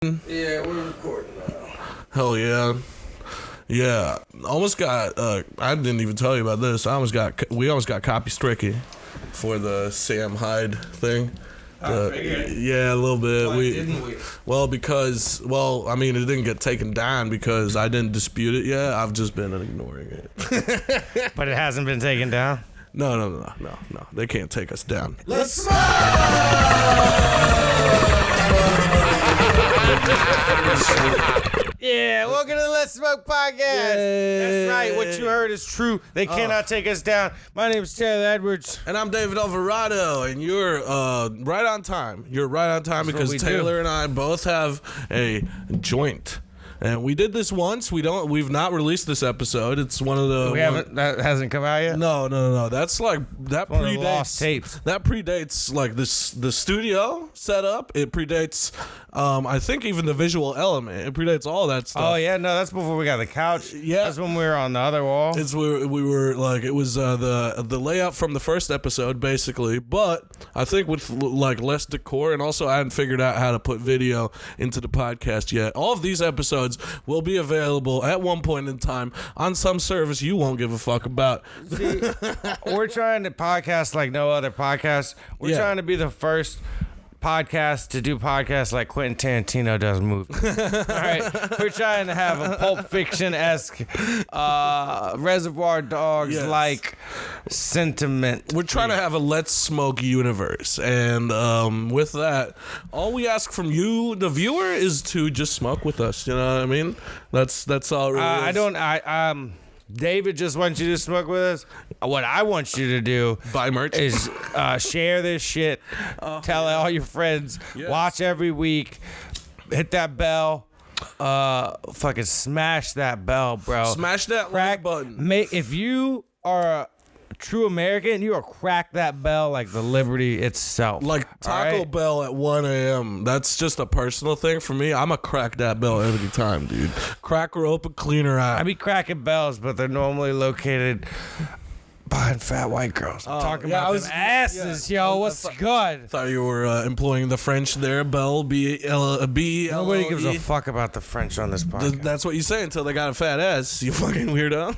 Yeah, we're recording now. Hell yeah. Yeah. Almost got, I didn't even tell you about this. We almost got copy stricken for the Sam Hyde thing. Yeah, a little bit. Why didn't we? Well, because, it didn't get taken down because I didn't dispute it yet. I've just been ignoring it. But it hasn't been taken down? No. They can't take us down. Let's smoke! Yeah, welcome to the Let's Smoke podcast. That's right. What you heard is true. They cannot take us down. My name is Taylor Edwards. And I'm David Alvarado, and you're right on time. You're right on time because Taylor and I both have a joint. And we did this once. We've not released this episode. It's one of the That hasn't come out yet? No. That's like that One predates of the lost tapes. That predates like the studio setup. It predates I think even the visual element. It predates all that stuff. Oh yeah, no, that's before we got the couch. Yeah. That's when we were on the other wall. It's where we were like it was the layout from the first episode basically, but I think with like less decor, and also I hadn't figured out how to put video into the podcast yet. All of these episodes will be available at one point in time on some service you won't give a fuck about. See, we're trying to podcast like no other podcast. We're trying to be the first podcast to do podcasts like Quentin Tarantino does movies. All right, we're trying to have a Pulp Fiction-esque, Reservoir Dogs-like sentiment. We're trying to have a Let's Smoke universe, and with that, all we ask from you, the viewer, is to just smoke with us. You know what I mean? That's all. It really is. David just wants you to smoke with us. What I want you to do Buy merch. is share this shit. Tell all your friends. Yes. Watch every week. Hit that bell. Fucking smash that bell, bro. Smash that like button. If you are a true American, you will crack that bell like the liberty itself. Like Taco Bell at 1 a.m. That's just a personal thing for me. I'm a crack that bell every time, dude. Crack her open, clean her out. I be cracking bells, but they're normally located behind fat white girls. I'm talking about them asses, yo. What's good? Thought you were employing the French there. Bell, B-L-B. Nobody gives a fuck about the French on this podcast. That's what you say until they got a fat ass. You fucking weirdo.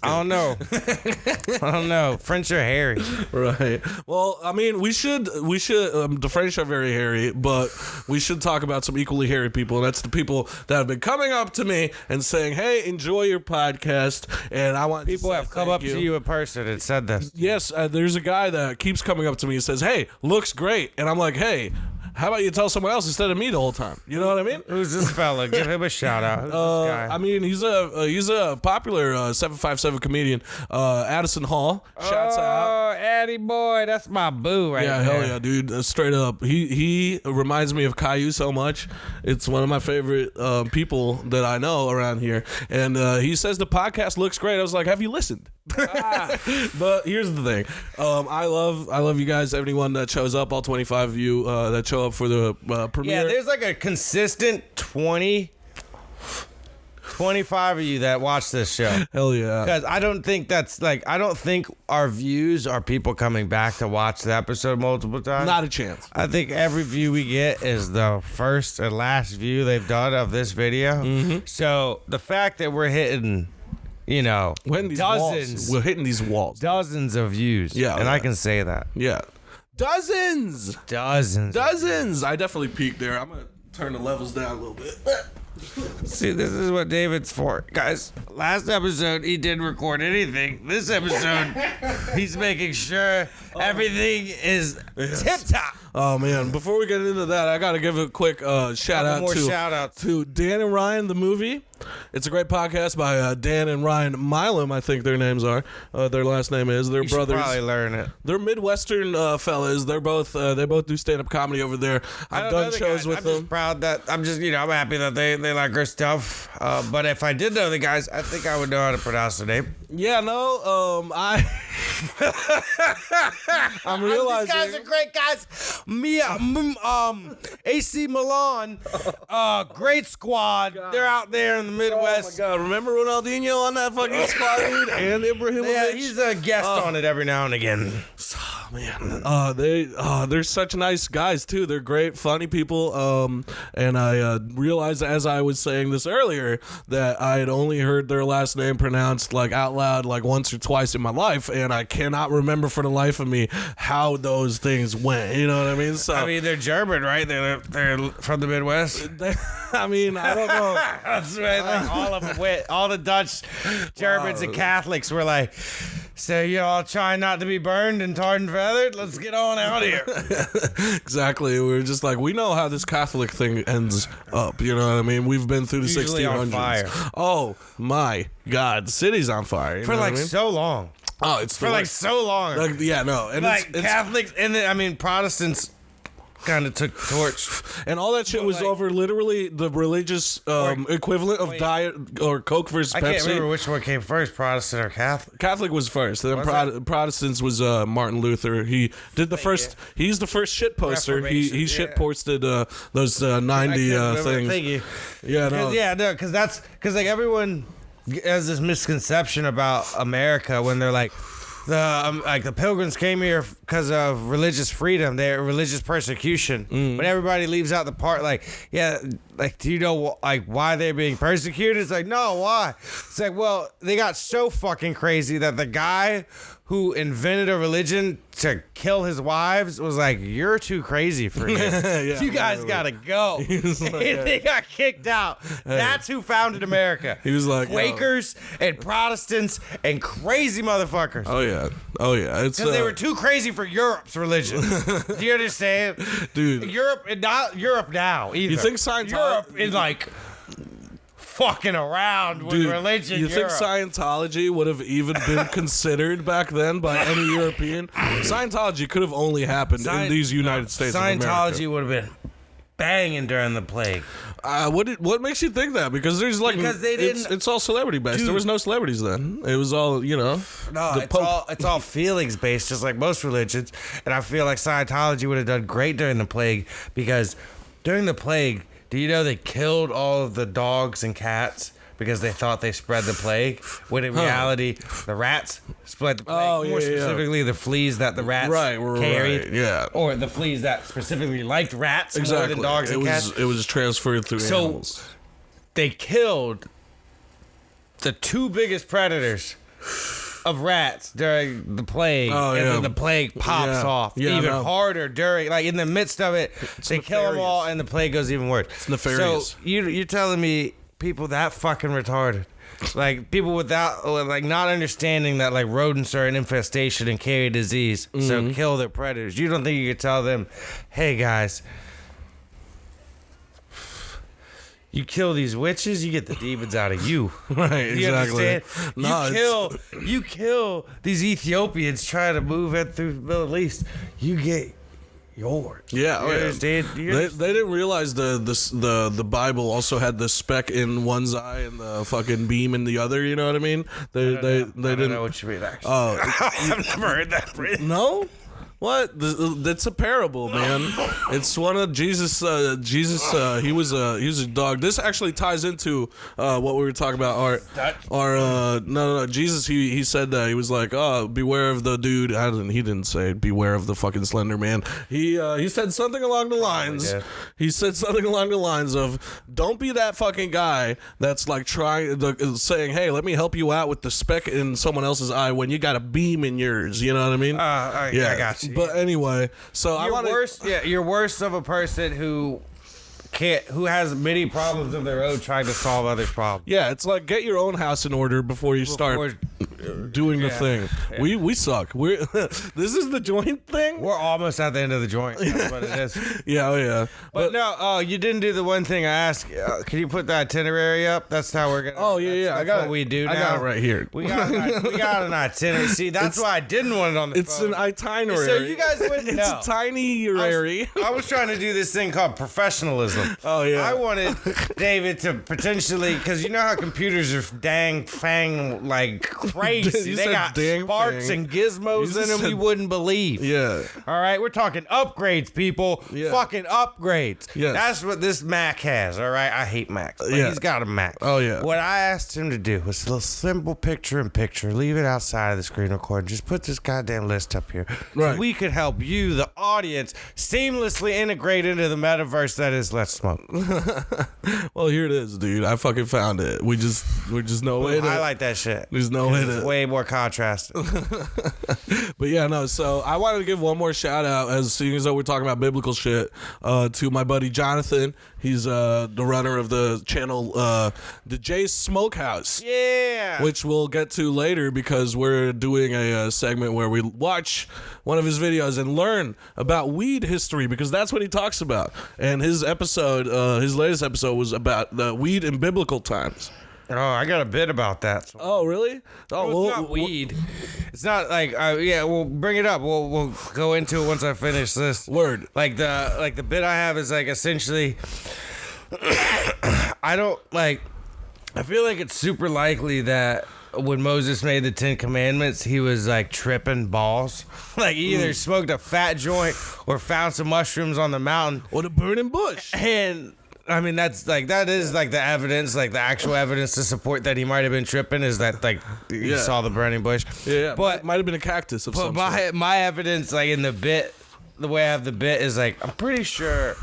I don't know. French are hairy. Right. Well, I mean, we should. The French are very hairy, but we should talk about some equally hairy people, and that's the people that have been coming up to me and saying, "Hey, enjoy your podcast." And I want people have come up to you in person and said this. Yes, there's a guy that keeps coming up to me and says, "Hey, looks great," and I'm like, "Hey, how about you tell someone else instead of me the whole time?" You know what I mean? Who's this fella? Give him a shout out. Who's this guy? I mean, he's a popular 757 comedian, Addison Hall. Shouts out. Oh, Addie boy, that's my boo right there. Yeah, hell yeah, dude. Straight up. He reminds me of Caillou so much. It's one of my favorite people that I know around here. And he says the podcast looks great. I was like, have you listened? But here's the thing. I love you guys, everyone that shows up, all 25 of you that show up for the premiere. Yeah, there's like a consistent 25 of you that watch this show. Hell yeah. Because I don't think our views are people coming back to watch the episode multiple times. Not a chance. I think every view we get is the first and last view they've done of this video. Mm-hmm. So the fact that we're hitting, dozens. We're hitting these walls. Dozens of views. Yeah. And I can say that. Yeah. Dozens. I definitely peaked there. I'm going to turn the levels down a little bit. See, this is what David's for. Guys, last episode, he didn't record anything. This episode, he's making sure everything is tip-top. Oh, man. Before we get into that, I got to give a quick shout out to Dan and Ryan, the movie. It's a great podcast by Dan and Ryan Milam, I think their names are. Their last name is. They're brothers. You should probably learn it. They're Midwestern fellas. They both do stand-up comedy over there. I've done shows with them. I'm just proud that I'm happy that they like our stuff. But if I did know the guys, I think I would know how to pronounce the name. Yeah, no, I'm realizing these guys are great guys. AC Milan, great squad. God. They're out there in the Midwest. Oh my God! Remember Ronaldinho on that fucking squad, dude? And Ibrahimovic. Yeah, he's a guest on it every now and again. man, they're such nice guys too. They're great, funny people. And I realized as I was saying this earlier that I had only heard their last name pronounced like out loud like once or twice in my life, and I cannot remember for the life of me how those things went. You know what I mean? So I mean, they're German, right? They're from the Midwest. I mean, I don't know. That's right. Like all of them went. All the Dutch, Germans, and Catholics were like, "So you all trying not to be burned and tarred and feathered? Let's get on out here." Exactly. We were just like, we know how this Catholic thing ends up. You know what I mean? We've been through the Usually 1600s. on fire. Oh my God, the city's on fire. You For know what like I mean? so long. Oh, it's For like so long. Like, yeah, no, and Like it's Catholics, and then, I mean Protestants kind of took the torch. and all that shit was like- over literally the religious equivalent of diet or Coke versus I Pepsi. can't remember which one came first, Protestant or Catholic. Catholic was first. Then Was Protestants was Martin Luther. He did the first. He's the first shit poster. He Reformation, shit yeah. posted those 90 things. Thank you. Yeah, no. Because like everyone has this misconception about America when they're like the Pilgrims came here because of religious freedom, their religious persecution. But everybody leaves out the part like, do you know like why they're being persecuted? It's like, no, why? It's like, well, they got so fucking crazy that the guy who invented a religion to kill his wives was like, you're too crazy for me. Yeah, You guys gotta go. was like, And they got kicked out. That's who founded America. He was like, Quakers and Protestants and crazy motherfuckers. Oh yeah. It's Because they were too crazy for Europe's religion. Do you understand? Dude. Europe, and not Europe now either. You think Scientology- Europe is like fucking around with religion. You think Europe. Scientology would have even been considered back then by any European? Scientology could have only happened in these United States of America. Scientology would have been banging during the plague. What makes you think that? Because there's like Because they didn't- It's all celebrity based. Dude. There was no celebrities then. It was all No, the Pope. it's all feelings based, just like most religions. And I feel like Scientology would have done great during the plague because during the plague, do you know they killed all of the dogs and cats because they thought they spread the plague? When in reality, the rats spread the plague. Oh, yeah, More yeah. specifically, the fleas that the rats carried. Right, yeah. Or the fleas that specifically liked rats more than dogs and cats. It was transferred through animals. They killed the two biggest predators of rats during the plague, Oh, and yeah. then the plague pops Yeah. off Yeah, I even know. harder during, like in the midst of it. They kill them all, nefarious. and the plague goes even worse. It's nefarious. So you're telling me people that fucking retarded, like people without like not understanding that like rodents are an infestation and carry disease, so kill their predators. You don't think you could tell them, hey guys, you kill these witches, you get the demons out of you. Right, You exactly. understand? No, You kill these Ethiopians trying to move in through the Middle East. You get yours. Yeah, You understand? They didn't realize the Bible also had the speck in one's eye and the fucking beam in the other. You know what I mean? They I didn't don't know what you mean, actually. Oh I've never heard that phrase. no. What? That's a parable, man. It's one of Jesus. He was a dog. This actually ties into what we were talking about. No. Jesus. He said that he was like, oh, beware of the dude. He didn't say beware of the fucking Slender Man. He said something along the lines. He said something along the lines of, don't be that fucking guy that's like saying, hey, let me help you out with the speck in someone else's eye when you got a beam in yours. You know what I mean? I got you. But anyway, so You're worse of a person who has many problems of their own trying to solve others' problems. Yeah, it's like get your own house in order before you start doing the thing. Yeah. We suck. This is the joint thing. We're almost at the end of the joint. That's what it is. Yeah, oh yeah. But no, you didn't do the one thing I asked. Can you put the itinerary up? That's how we're gonna. Oh yeah. That's I got what we do now. I got it right here. We got an itinerary. See, that's why I didn't want it on the It's phone. an itinerary. So you guys wouldn't It's know. a tiny-rary. I was trying to do this thing called professionalism. Oh, yeah. I wanted David to potentially, because you know how computers are dang fang like crazy. crazy. You They said got dang sparks thing. and gizmos You in them said- you wouldn't believe. Yeah. All right, we're talking upgrades, people. Yeah. Fucking upgrades. Yes. That's what this Mac has. All right, I hate Macs, but Yeah. he's got a Mac. Oh, yeah. What I asked him to do was a little simple picture-in-picture. Leave it outside of the screen recorder. Just put this goddamn list up here. Right. So we could help you, the audience, seamlessly integrate into the metaverse that is Let's Smoke. Well, here it is, dude. I fucking found it. We're just no way to. I like that shit. There's no way It's to. way more contrasted. But yeah, no. So I wanted to give one more shout out, as seeing as though we're talking about biblical shit, to my buddy Jonathan. He's the runner of the channel, the J Smokehouse. Yeah. Which we'll get to later because we're doing a segment where we watch one of his videos and learn about weed history, because that's what he talks about. And his episode, his latest episode, was about the weed in biblical times. Oh, I got a bit about that. Oh, really? Oh, It's not weed. It's not like yeah. We'll bring it up. We'll go into it once I finish this. Word. Like the bit I have is like essentially. I don't like. I feel like it's super likely that when Moses made the 10 Commandments, he was like tripping balls. Like he either smoked a fat joint or found some mushrooms on the mountain Or the burning bush. and. I mean, that is like the evidence, like the actual evidence to support that he might have been tripping is that like he Yeah. saw the burning bush. Yeah, but might have been a cactus of some but sort. my evidence, like in the bit, the way I have the bit is like I'm pretty sure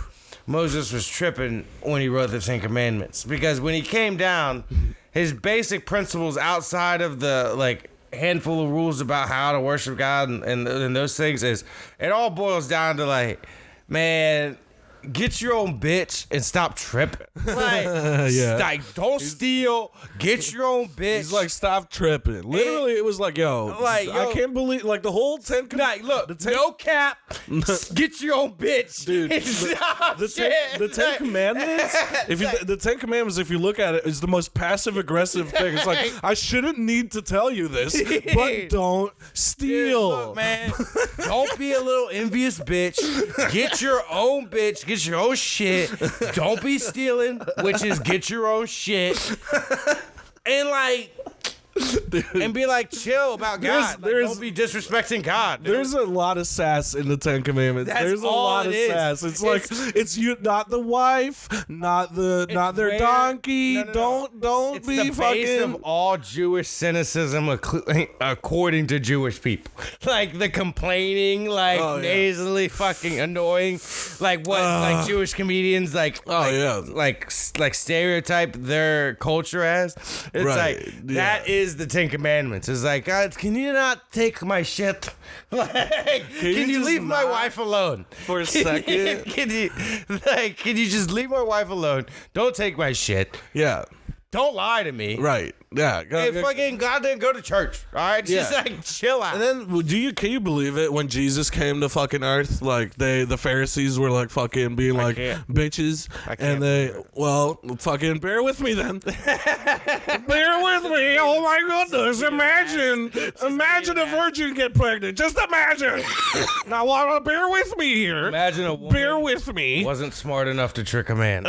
Moses was tripping when he wrote the 10 Commandments, because when he came down, his basic principles outside of the like handful of rules about how to worship God and those things is it all boils down to like, man, get your own bitch and stop tripping. Like, Yeah. like don't steal. Get your own bitch. He's like, stop tripping. Literally, it was like, yo, Like, I yo. can't believe, like, the whole 10 like, look, no cap. Get your own bitch, Dude, and stop the shit. Ten Commandments. If you the 10 Commandments, if you look at it, is the most passive aggressive thing. It's like, I shouldn't need to tell you this, but don't steal. Look, man, don't be a little envious bitch. Get your own bitch. Get your own shit. Don't be stealing, which is get your own shit. And like, and be like chill about God. Like, don't be disrespecting God. Dude. There's a lot of sass in the 10 Commandments. That's There's a all lot it of is. sass. It's you, not the wife, not their where- donkey. No. Don't It's be the base fucking. of all Jewish cynicism, according to Jewish people. Like the complaining, like Oh, yeah. nasally fucking annoying, like what like Jewish comedians like. Oh, like, yeah. like stereotype their culture as. It's Right, like yeah. that is the 10 Commandments. It's like, God, can you not take my shit? Like, can you just leave my not? wife alone For a second? Can you just leave my wife alone? Don't take my shit. Yeah, Don't lie to me. right. Yeah. Hey, fucking God didn't go to church. All right, just Yeah. like chill out. And then, can you believe it when Jesus came to fucking Earth? Like the Pharisees were like fucking being like can't. bitches, can't and they fucking bear with me then. Bear with me. Oh my goodness! Imagine a virgin get pregnant. Just imagine. Now, bear with me here. Imagine a woman Bear with me. wasn't smart enough to trick a man.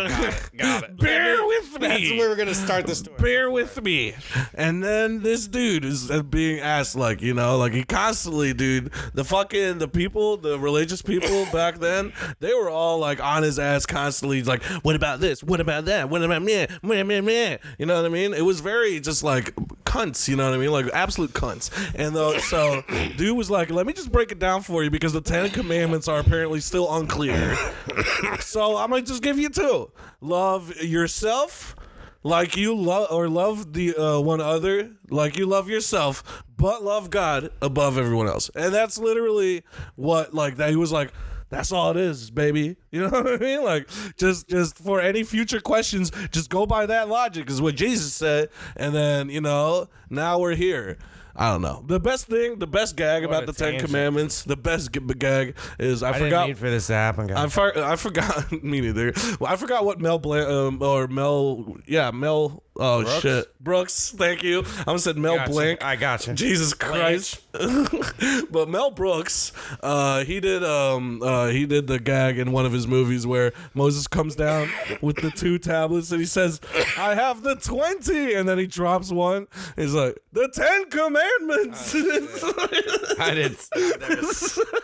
Got it. Bear with me. That's where we're gonna start the story. Bear with me. And then this dude is being asked, like, you know, like he constantly, dude, the people, the religious people back then, they were all like on his ass constantly, like, what about this? What about that? What about me? You know what I mean? It was very just like cunts, you know what I mean? Like absolute cunts. And so dude was like, let me just break it down for you because the 10 Commandments are apparently still unclear. So I'm gonna just give you two. Love yourself like you love the one other like you love yourself, but love God above everyone else. And that's literally what, like, that he was like, that's all it is, baby. You know what I mean? Like, just for any future questions, just go by that logic is what Jesus said. And then, you know, now we're here. I don't know. The best gag about the 10 Commandments, the best gag is I forgot. Didn't need for this to happen, guys. I forgot. Me neither. Well, I forgot what Mel Oh, Brooks? shit. Brooks, thank you. I almost said Mel Blanc. I got you. Jesus Christ. But Mel Brooks, he did the gag in one of his movies where Moses comes down with the 2 tablets and he says, I have the 20, and then he drops one. He's like, the 10 commandments. I didn't.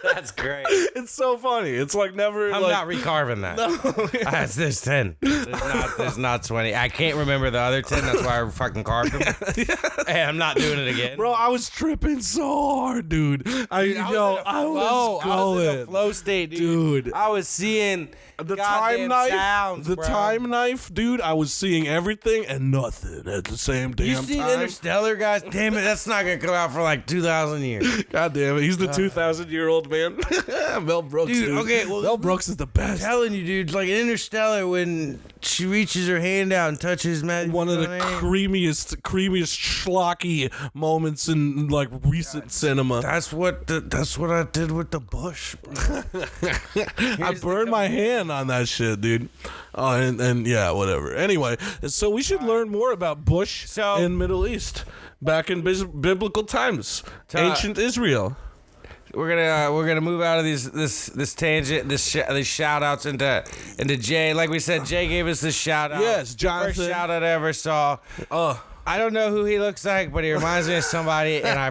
That's great. It's so funny. It's like never. I'm not recarving that. No. There's 10. There's not 20. I can't remember the other 10. That's why I fucking carved them. Hey, I'm not doing it again. Bro, I was tripping so hard, dude. I was in a flow state, dude. I was seeing the time knife. Sounds, the bro. time knife, dude. I was seeing everything and nothing at the same damn You time. seen Interstellar, guys? Damn it, that's not gonna come out for like 2,000 years. God damn it, he's the 2,000-year-old man. Mel Brooks, dude. Okay, well, Mel Brooks is the best. I'm telling you, dude. Like in Interstellar, when she reaches her hand out and touches Matt. One of the creamiest schlocky moments in like recent cinema. That's what I did with the bush, bro. I burned my hand on that shit, dude. And yeah, whatever. Anyway, so we should learn more about Bush in Middle East back in biblical times, ancient Israel. We're gonna move out of this tangent, these shout outs into Jay. Like we said, Jay gave us this shout out. Yes, Jonathan. First shout out I ever saw. I don't know who he looks like, but he reminds me of somebody, and I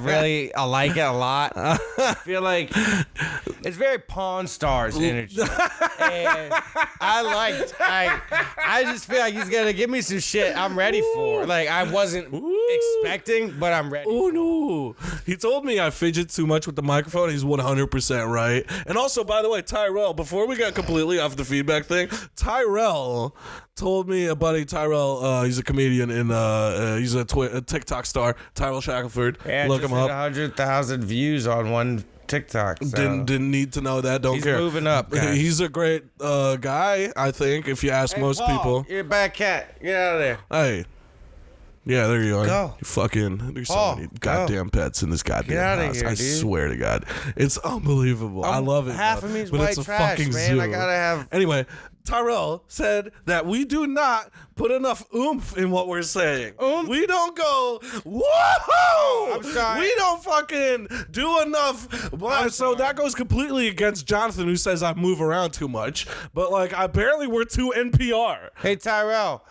like it a lot. I feel like it's very Pawn Stars energy. And I just feel like he's gonna give me some shit I'm ready for. Like I wasn't expecting, but I'm ready. Oh no! He told me I fidget too much with the microphone. He's 100% right. And also, by the way, Tyrell. Before we got completely off the feedback thing, Tyrell told me a buddy. Tyrell, he's a comedian in he's a TikTok star. Tyrell Shackelford. Yeah, look him up. 100,000 views on one TikTok. So. Didn't need to know that. Don't care. He's moving up, guys. He's a great guy, I think. If you ask most Paul, people, you're a bad cat. Get out of there. Hey. Yeah, there you are. Go. You fucking, there's so many goddamn pets in this goddamn house. Here, I dude. swear to God. It's unbelievable. I love it. Half of me's but white it's a trash, fucking man. zoo. I gotta have. Anyway, Tyrell said that we do not put enough oomph in what we're saying. Oomph? We don't go, woohoo! I'm sorry. We don't fucking do enough. So that goes completely against Jonathan, who says I move around too much. But like, apparently we're too NPR. Hey, Tyrell.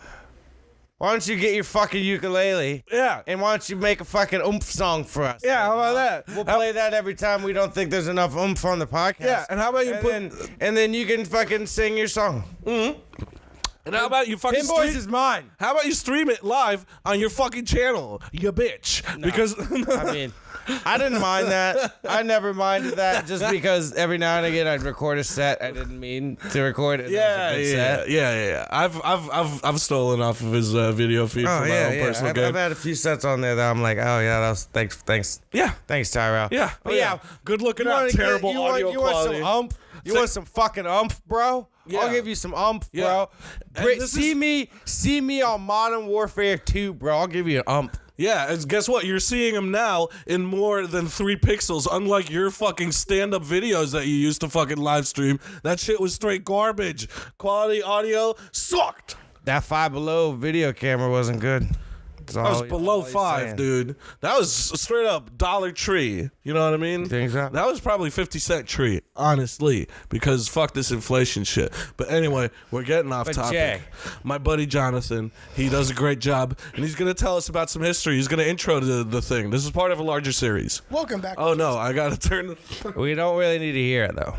Why don't you get your fucking ukulele? Yeah. And why don't you make a fucking oomph song for us? Yeah, how about that? We'll play that every time we don't think there's enough oomph on the podcast. Yeah, and how about you and then you can fucking sing your song. Mm-hmm. And how about you fucking Pin Boys is mine. How about you stream it live on your fucking channel, you bitch? No. Because I mean, I didn't mind that. I never minded that just because every now and again I'd record a set I didn't mean to record it. Yeah. I've stolen off of his video feed for my own personal game. I've had a few sets on there that I'm like, oh yeah, that was thanks. Yeah. Thanks, Tyrell. Yeah. But yeah. Good looking out. Terrible audio quality. You want some fucking umph, bro? Yeah. I'll give you some umph, bro. See me on Modern Warfare 2, bro. I'll give you an umph. Yeah, and guess what? You're seeing him now in more than 3 pixels, unlike your fucking stand-up videos that you used to fucking live stream. That shit was straight garbage. Quality audio sucked. That 5 Below video camera wasn't good. That was below 5, dude. That was straight up Dollar Tree. You know what I mean? Think so? That was probably 50-cent tree, honestly, because fuck this inflation shit. But anyway, we're getting off topic. Jay. My buddy Jonathan, he does a great job, and he's going to tell us about some history. He's going to intro to the thing. This is part of a larger series. Welcome back. Oh, no, I got to turn We don't really need to hear it, though.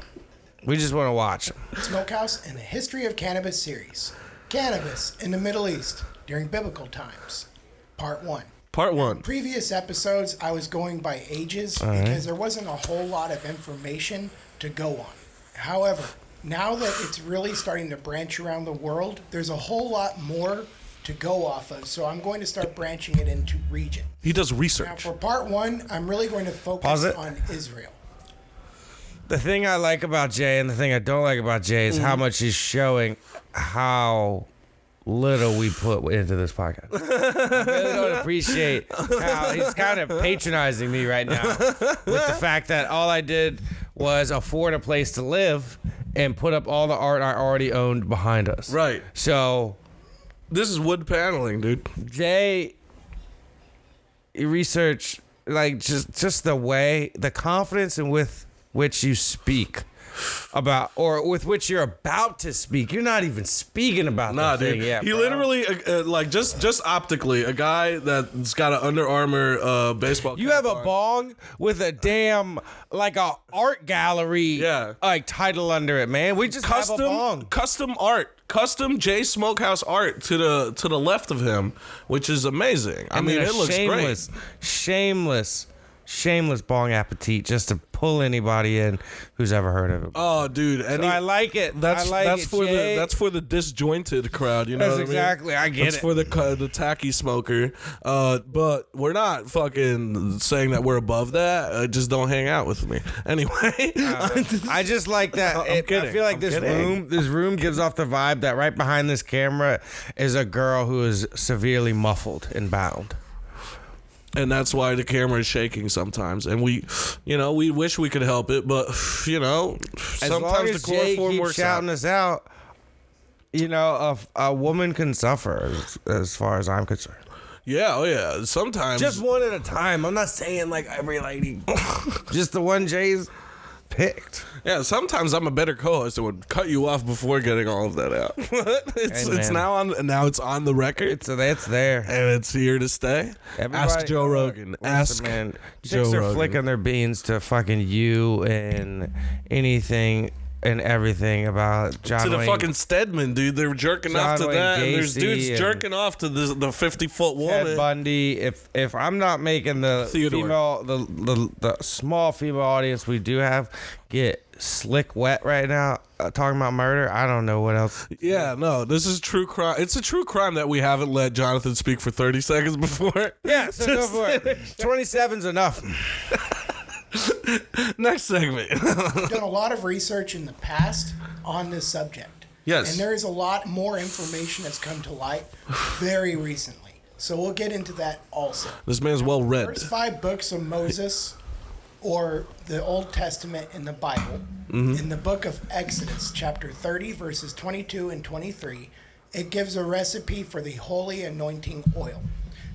We just want to watch it. Smokehouse and the History of Cannabis series. Cannabis in the Middle East during biblical times. Part 1. Part 1. Previous episodes, I was going by ages because there wasn't a whole lot of information to go on. However, now that it's really starting to branch around the world, there's a whole lot more to go off of. So I'm going to start branching it into region. He does research. Now, for part 1, I'm really going to focus on Israel. The thing I like about Jay and the thing I don't like about Jay is how much he's showing how little we put into this podcast. I really don't appreciate how he's kind of patronizing me right now with the fact that all I did was afford a place to live and put up all the art I already owned behind us. Right. So This is wood paneling, dude. Jay, you research like just the confidence and with which you speak about, or with which you're about to speak. You're not even speaking about Nah, the thing dude. yet, He bro. literally, like, just optically, a guy that's got an Under Armour baseball. You cap have a on. bong with a damn like a art gallery, like title under it, man. We just have a bong. Custom art, custom J Smokehouse art to the left of him, which is amazing. I mean, it looks great. Shameless bong appetit, just to pull anybody in who's ever heard of it. Oh, dude, So I like it. That's for the disjointed crowd. You know That's what exactly. I get That's it. for the tacky smoker. But we're not fucking saying that we're above that. Just don't hang out with me. Anyway, I just like that. I'm kidding. I feel like this room gives off the vibe that right behind this camera is a girl who is severely muffled and bound. And that's why the camera is shaking sometimes. And we wish we could help it, but sometimes the chloroform works shouting us out. A woman can suffer as far as I'm concerned. Yeah, oh yeah. Sometimes Just one at a time. I'm not saying like every lady. Just the one Jay's picked. Yeah, sometimes I'm a better co-host and would cut you off before getting all of that out. It's now it's on the record. It's there. And it's here to stay. Ask Joe Rogan. Ask man. Joe Chicks are Rogan. flicking their beans to fucking you and anything and everything about John to the Wayne, fucking Stedman, dude. They're jerking off to John Wayne that. And there's Gacy dudes and jerking off to the 50-foot Ted woman. Bundy. If I'm not making the Theodore. female, the small female audience we do have get slick wet right now talking about murder, I don't know what else. Yeah, no, this is true crime. It's a true crime that we haven't let Jonathan speak for 30 seconds before. Yeah, so go for it. 27's enough. Next segment. I've done a lot of research in the past on this subject. Yes. And there is a lot more information that's come to light very recently. So we'll get into that also. This man's well read. First 5 books of Moses, or the Old Testament in the Bible, Mm-hmm. in the book of Exodus, chapter 30, verses 22 and 23, it gives a recipe for the holy anointing oil.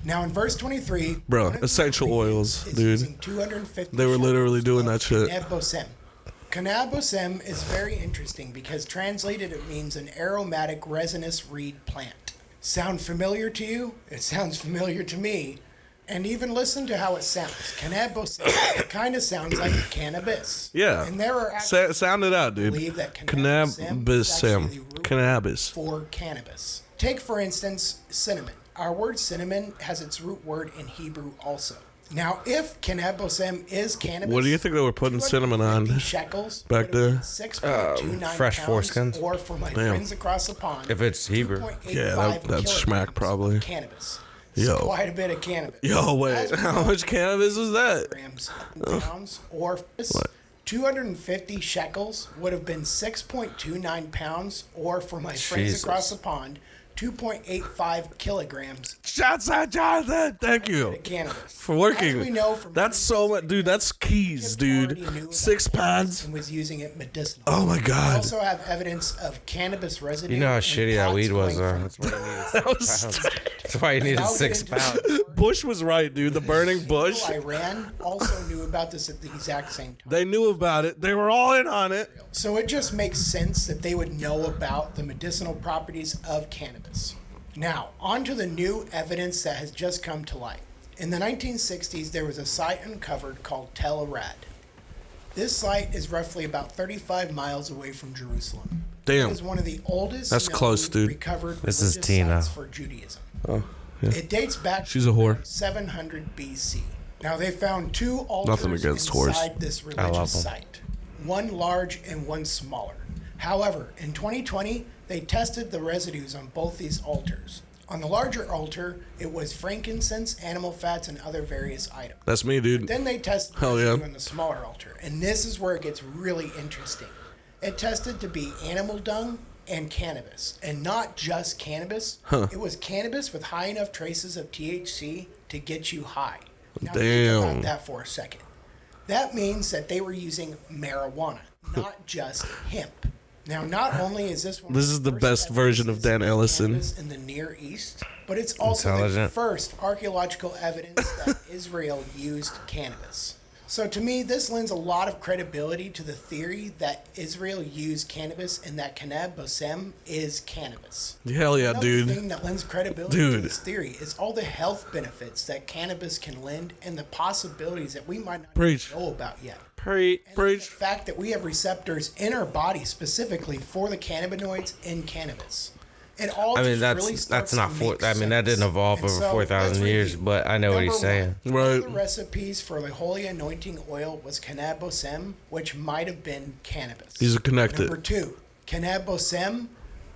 Now, in verse 23, Bro, one of the essential oils, is dude. using 250 They were literally shekels doing of that shit. Cannabosem. Cannabosem is very interesting because translated it means an aromatic resinous reed plant. Sound familiar to you? It sounds familiar to me. And even listen to how it sounds. Cannabosem, it kind of sounds like cannabis. Yeah. And there are actually Sound it out, dude. believe that cannabosem is actually the root Cannabis. for cannabis. Take, for instance, cinnamon. Our word cinnamon has its root word in Hebrew also. Now, if cannabosem is cannabis, What do you think they were putting cinnamon on 250 shekels back would have been there? 6.29 fresh pounds, foreskins? or for my Damn. friends across the pond, If it's Hebrew. 2.85 Yeah, that's schmack kilograms probably. of cannabis. Yo. It's quite a bit of cannabis. Yo, wait. As we How know, much cannabis was that? grams, pounds, or 250 shekels would have been 6.29 pounds, or for my friends Jesus. across the pond, 2.85 kilograms Shots out, Jonathan. Thank you of cannabis. for working. As we know from That's so much, dude. That's keys, dude. 6 pounds. and was using it medicinally. Oh my We god. also have evidence of cannabis residue. You know how in shitty that pots weed was, going though. from- That's why you needed That was- 6 pounds. That's why you needed 6 I'll get pounds. into it. Bush was right, dude. The burning bush. Iran also knew about this at the exact same time. They knew about it. They were all in on it. So it just makes sense that they would know about the medicinal properties of cannabis. Now, on to the new evidence that has just come to light. In the 1960s, there was a site uncovered called Tel Arad. This site is roughly about 35 miles away from Jerusalem. Damn. It is one of the oldest That's known close, dude. recovered This is religious Tina. sites for Judaism. Oh, yeah. It dates back She's a whore. to 700 BC. Now, they found 2 altars Nothing against whores. inside this love religious them. site. One large and one smaller. However, in 2020, they tested the residues on both these altars. On the larger altar, it was frankincense, animal fats, and other various items. That's me, dude. Then they tested the Hell yeah. residue on the smaller altar, and this is where it gets really interesting. It tested to be animal dung and cannabis, and not just cannabis. It was cannabis with high enough traces of THC to get you high. Now think Damn. about that for a second. That means that they were using marijuana, not just hemp. Now, not only is this one This is the best version of Dan Ellison in the Near East, but it's also the first archaeological evidence that Israel used cannabis. So to me, this lends a lot of credibility to the theory that Israel used cannabis and that cannabis is cannabis. Hell yeah, Another dude. thing that lends credibility to this theory is all the health benefits that cannabis can lend and the possibilities that we might not know about yet. Preach. The fact that we have receptors in our body specifically for the cannabinoids in cannabis. It all that's not that didn't evolve over 4,000 years, but I know what he's saying. One of the recipes for the holy anointing oil was cannabosem, which might have been cannabis. These are connected. Number 2, cannabosem,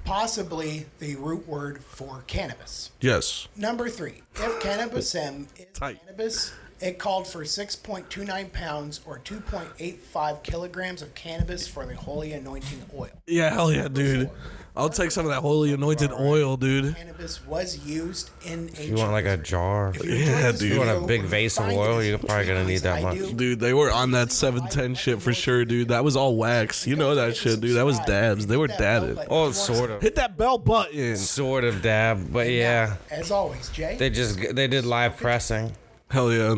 possibly the root word for cannabis. Yes. Number 3, if cannabosem is cannabis, it called for 6.29 pounds or 2.85 kilograms of cannabis for the holy anointing oil. Yeah, hell yeah, dude. I'll take some of that holy anointed oil, dude. Cannabis was used in ancient. You want like a jar? Yeah, dude. You want a big vase of oil? You're probably gonna need that much. Dude, they were on that 710 shit for sure, dude. That was all wax. You know that shit, dude. That was dabs. They were dabbing. Oh, sort of. Hit that bell button. Sort of dab, but yeah. As always, Jay. They did live pressing. Hell yeah.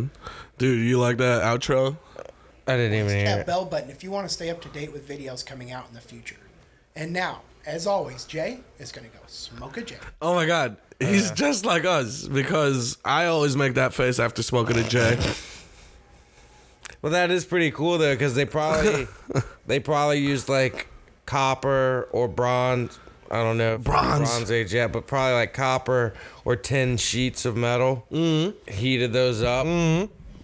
Dude, you like that outro? I didn't even hear that it. bell button if you want to stay up to date with videos coming out in the future. And now, as always, Jay is going to go smoke a J. Oh my God. He's just like us because I always make that face after smoking a J. Well, that is pretty cool though, because they probably used like copper or bronze. I don't know Bronze Age yet, but probably like copper or 10 sheets of metal. Mm-hmm. Heated those up,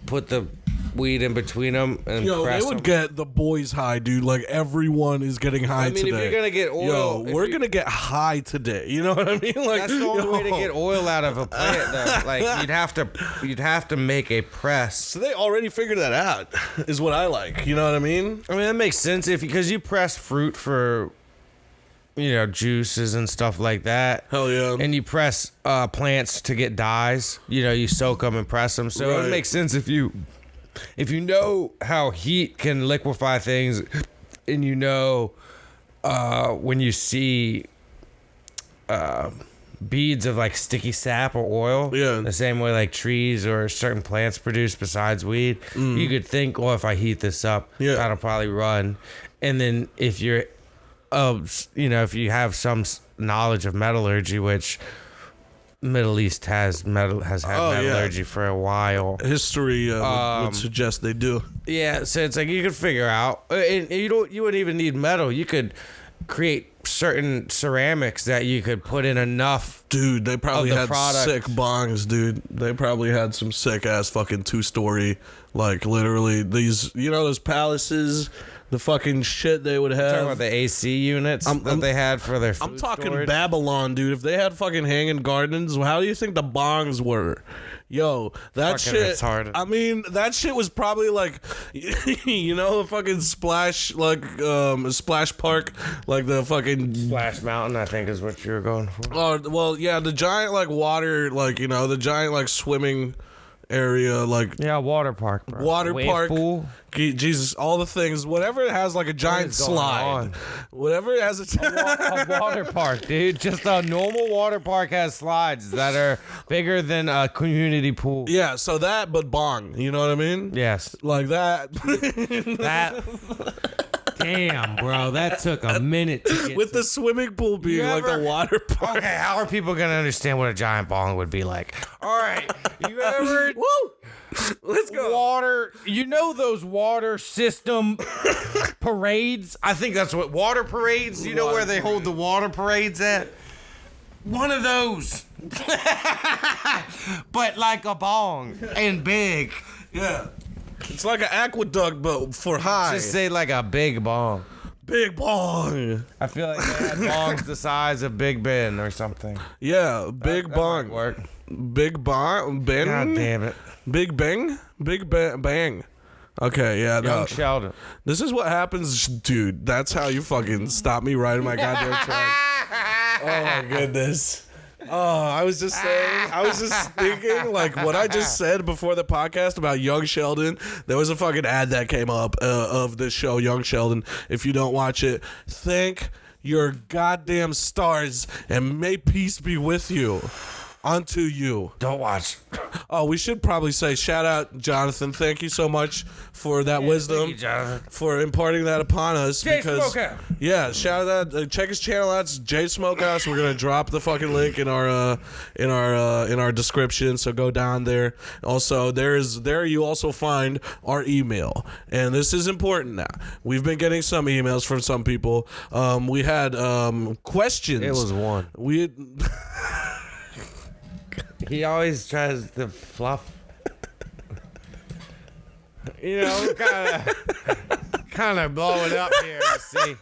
put the weed in between them, and they would get the boys high, dude. Like everyone is getting high today. If you're gonna get oil, we're gonna get high today. You know what I mean? Like that's the only way to get oil out of a plant, though. Like you'd have to make a press. So they already figured that out. Is what I like. You know what I mean? I mean that makes sense because you press fruit for, juices and stuff like that. Hell yeah. And you press plants to get dyes. You soak them and press them. So it makes sense if you know how heat can liquefy things, and when you see beads of like sticky sap or oil, the same way like trees or certain plants produce besides weed, you could think, well, if I heat this up, that'll probably run. And then if you're if you have some knowledge of metallurgy, which Middle East has had metallurgy for a while. History would suggest they do. Yeah, so it's like you could figure out, and you wouldn't even need metal. You could create certain ceramics that you could put in enough. Dude, they probably had sick bongs, dude. They probably had some sick ass fucking 2-story, like literally these, those palaces. The fucking shit they would have. Talking about the AC units that they had for their food I'm talking storage. Babylon, dude. If they had fucking hanging gardens, how do you think the bongs were? Yo, that fucking shit. retarded. I mean, that shit was probably like, a fucking splash, like a splash park, like the fucking Splash Mountain, I think is what you were going for. Oh, well, yeah, the giant like water, like the giant like swimming area, like water park, bro. Water Wave park, pool. Jesus, all the things, whatever it has like a giant slide, whatever it has a water park, dude. Just a normal water park has slides that are bigger than a community pool. Yeah, so that, but bong, you know what I mean? Yes, like that. Damn, bro, that took a minute to get with the swimming pool being like the water park. Okay, how are people gonna understand what a giant bong would be like? All right, you ever woo? Let's go. Water, those water system parades? I think that's what water parades. You know where they hold the water parades at? One of those, but like a bong and big. Yeah. It's like an aqueduct, but for high. Just say like a big bong. Big bong. I feel like they had bongs the size of Big Ben or something. Yeah, big bong. Work. Big bong. Ben. God damn it. Big bang. Big bang. Okay, yeah. Young Sheldon. This is what happens, dude. That's how you fucking stop me right in my goddamn track. Oh my goodness. Oh, I was just thinking, like, what I just said before the podcast about Young Sheldon. There was a fucking ad that came up of the show Young Sheldon. If you don't watch it, thank your goddamn stars, and may peace be with you. Unto you. Don't watch. Oh, we should probably say shout out, Jonathan. Thank you so much for that wisdom, thank you, Jonathan. for imparting that upon us. Jay Smokehouse. Yeah, shout out. Check his channel out. It's Jay Smokehouse. We're gonna drop the fucking link in our description. So go down there. Also, there you also find our email, and this is important now. We've been getting some emails from some people. We had questions. It was one. We. He always tries to fluff. You know, kind of blowing up here. You see,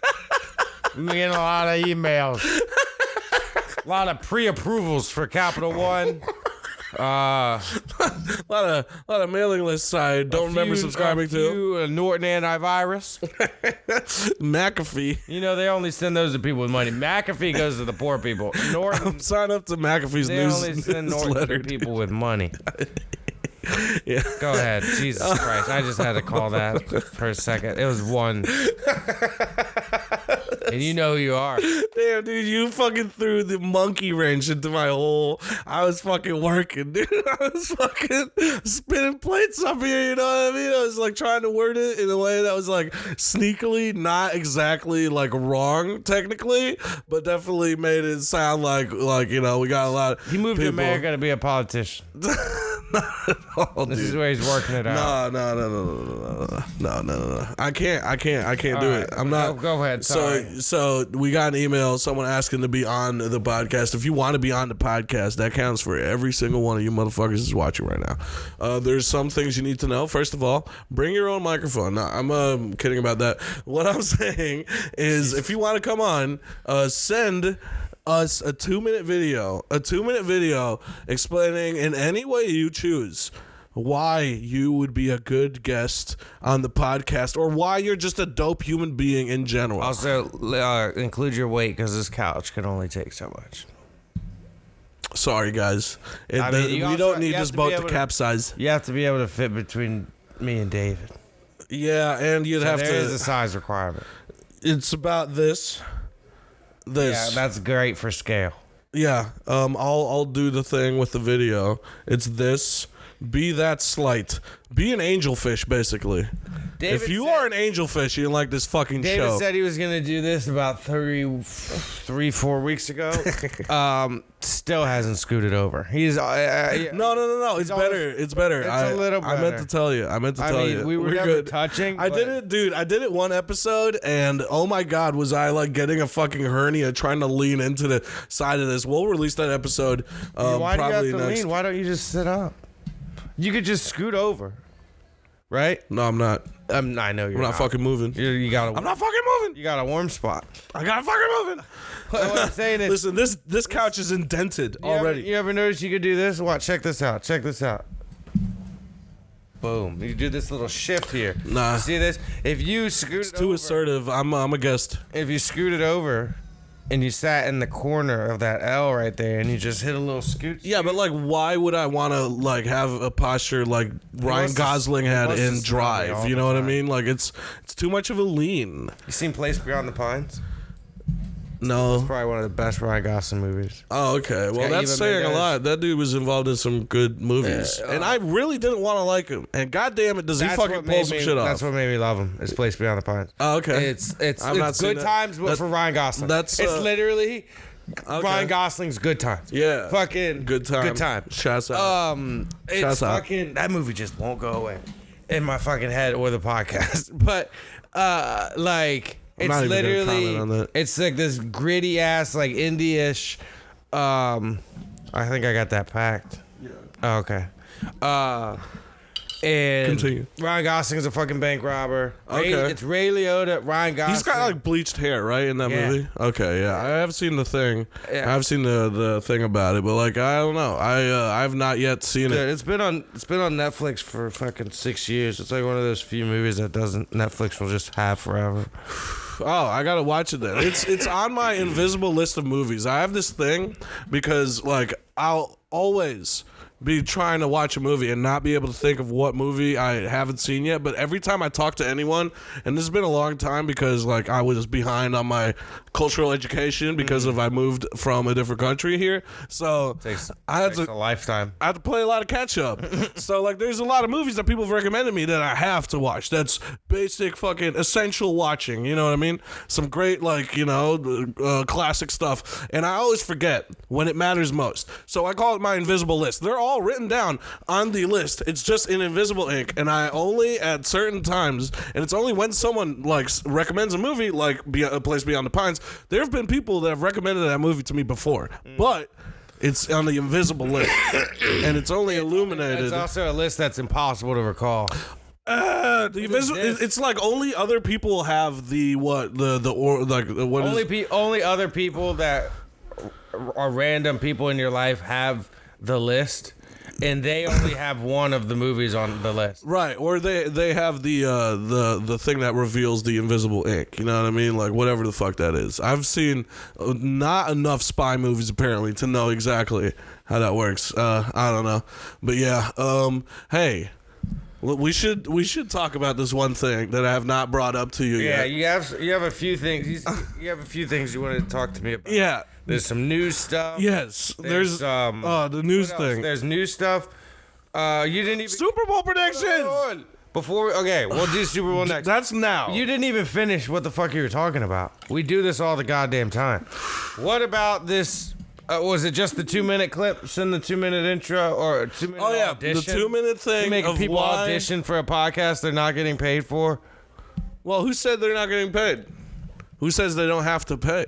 I'm getting a lot of emails, a lot of pre-approvals for Capital One. A lot of mailing lists I don't remember subscribing to. Norton antivirus. McAfee. You know, they only send those to people with money. McAfee goes to the poor people. Norton, Sign up to McAfee's they only send Norton newsletter. to people with money. Yeah. Go ahead. Jesus Christ. I just had to call that for a second. It was one. And you know who you are. Damn, dude, you fucking threw the monkey wrench into my whole. I was fucking working, dude. I was fucking spinning plates up here, you know what I mean? I was like trying to word it in a way that was like sneakily, not exactly like wrong technically, but definitely made it sound like you know, we got a lot of He moved people. to America to be a politician. Not at all, This dude. is where he's working it out. No. I can't do it. I'm not. Go ahead. Sorry. So we got an email, someone asking to be on the podcast. If you want to be on the podcast, that counts for every single one of you motherfuckers is watching right now. There's some things you need to know. First of all, bring your own microphone. No, I'm kidding about that. What I'm saying is, if you want to come on, send us a 2-minute video explaining in any way you choose why you would be a good guest on the podcast, or why you're just a dope human being in general. Also, include your weight, because this couch can only take so much. Sorry, guys. We we don't need this boat to capsize. You have to be able to fit between me and David. Yeah, and you'd have There is to. a size requirement. It's about this. Yeah, that's great for scale. Yeah. I'll do the thing with the video. It's this. Be that slight. Be an angelfish, basically. If you are an angelfish, you like this fucking David show. said he was going to do this about 4 weeks ago. Still hasn't scooted over. He's No. It's better. It's better. It's a little I meant better. to tell you. We were never good. touching. I did it, dude. I did it one episode, and oh my god, was I like getting a fucking hernia trying to lean into the side of this. We'll release that episode. Why do you have probably to next. lean? Why don't you just sit up? You could just scoot over, right? No, I'm not. I know you're I'm not fucking moving. You got. I'm not fucking moving. You got a warm spot. I got fucking moving. What I'm saying is, Listen, this couch is indented you already. You ever notice you could do this? Watch, check this out. Boom. You do this little shift here. Nah. See this? If you scoot It's too assertive. I'm a guest. If you scoot it over and you sat in the corner of that L right there and you just hit a little scoot. Yeah, but like, why would I want to like have a posture like Ryan Gosling had in Drive? You know what I mean? Like, it's too much of a lean. You seen Place Beyond the Pines? No. It's probably one of the best Ryan Gosling movies. Oh, okay. Well, got that's Eva saying a Mendes. lot. That dude was involved in some good movies, and I really didn't want to like him. And goddamn it, does he fucking pull some shit off? That's what made me love him. It's Place Beyond the Pines. Oh, okay. It's I've not seen good that. times, but for Ryan Gosling. That's, it's literally okay. Ryan Gosling's good times. Yeah. Fucking Good time. Good time. Shouts out. It's Shouts out. fucking that movie just won't go away in my fucking head or the podcast. But like I'm not it's even gonna literally comment on that. it's like this gritty ass like indie-ish. I think I got that packed. Yeah. Oh, okay. And Continue. Ryan Gosling is a fucking bank robber. Okay. It's Ray Liotta, Ryan Gosling. He's got like bleached hair, right, in that Yeah. movie? Okay, yeah. I have seen the thing. Yeah. I've seen the thing about it, but like I don't know. I've not yet seen Dude, it. it's been on Netflix for fucking 6 years. It's like one of those few movies that Netflix will just have forever. Oh, I gotta watch it then. It's on my invisible list of movies. I have this thing because like I'll always be trying to watch a movie and not be able to think of what movie I haven't seen yet. But every time I talk to anyone, and this has been a long time because like I was behind on my cultural education because I moved from a different country here, so I had to a lifetime. I had to play a lot of catch up. So like, there's a lot of movies that people have recommended me that I have to watch. That's basic fucking essential watching. You know what I mean? Some great like classic stuff, and I always forget when it matters most. So I call it my invisible list. They're all written down on the list. It's just in invisible ink, and I only at certain times, and it's only when someone like recommends a movie like A Place Beyond the Pines. There have been people that have recommended that movie to me before, but it's on the invisible list, and it's only illuminated. It's also a list that's impossible to recall. The invisible. It's like only other people have the what only other people that are random people in your life have the list, and they only have one of the movies on the list. Right, or they have the thing that reveals the invisible ink. You know what I mean? Like whatever the fuck that is. I've seen not enough spy movies apparently to know exactly how that works. I don't know, but yeah. Hey. We should talk about this one thing that I have not brought up to you yet. Yeah, you have a few things. You have a few things you wanted to talk to me about. Yeah. There's some news stuff. Yes. There's the news thing. There's news stuff. You didn't even Super Bowl predictions. We'll do Super Bowl next. That's now. You didn't even finish what the fuck you were talking about. We do this all the goddamn time. What about this? Was it just the 2-minute clip? Send the 2-minute intro or 2-minute audition? The 2-minute thing. Making people audition for a podcast they're not getting paid for. Well, who said they're not getting paid? Who says they don't have to pay?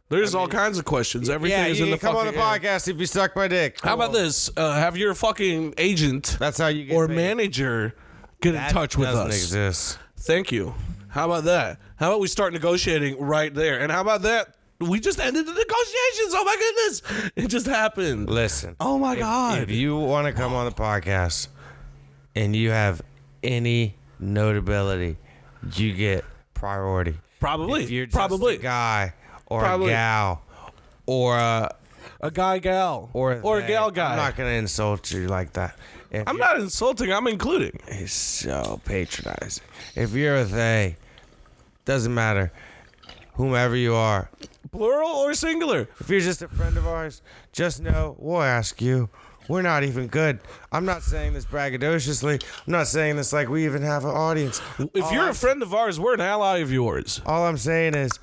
There's all kinds of questions. Everything is in the fucking come on the podcast if you suck my dick. How about this? Have your fucking agent that's how you get or paid. Manager get in touch with us. That doesn't exist. Thank you. How about that? How about we start negotiating right there? And how about that? We just ended the negotiations. Oh my goodness. It just happened. Listen. Oh my God. If you want to come on the podcast and you have any notability, you get priority. Probably. If you're just a guy or a gal or a guy gal or a gal guy. I'm not going to insult you like that. I'm not insulting. I'm including. It's so patronizing. If you're a they, doesn't matter. Whomever you are. Plural or singular? If you're just a friend of ours, just know we'll ask you. We're not even good. I'm not saying this braggadociously. I'm not saying this like we even have an audience. If you're a friend of ours, we're an ally of yours. All I'm saying is,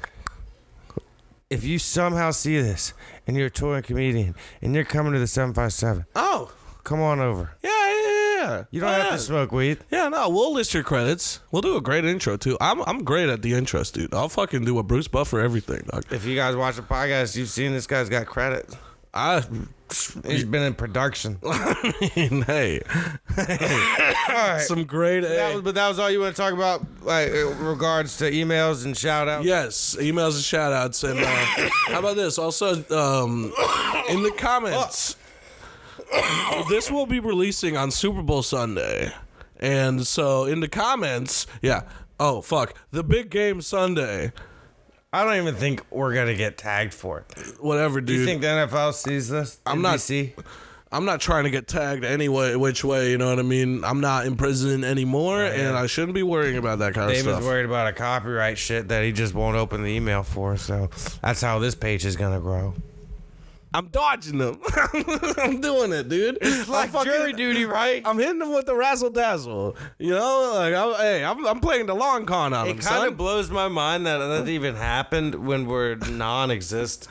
if you somehow see this and you're a touring comedian and you're coming to the 757, come on over. Yeah. You don't have to smoke weed. Yeah, no, we'll list your credits. We'll do a great intro too. I'm great at the intros, dude. I'll fucking do a Bruce Buffer everything, dog. If you guys watch the podcast, you've seen this guy's got credits. He's been in production. I mean, hey. All right. Some great. But that was all you want to talk about, like, in regards to emails and shout outs? Yes, emails and shout outs. And how about this? Also, in the comments, this will be releasing on Super Bowl Sunday. And so in the comments, the big game Sunday. I don't even think we're going to get tagged for it. Whatever, dude. Do you think the NFL sees this? I'm not trying to get tagged which way, you know what I mean? I'm not in prison anymore, and I shouldn't be worrying about that kind of stuff. David's worried about a copyright shit that he just won't open the email for, so that's how this page is going to grow. I'm dodging them. I'm doing it, dude. It's like jury duty, right? I'm hitting them with the razzle dazzle. You know, like I'm playing the long con on them. It kind of blows my mind that even happened when we're non-exist.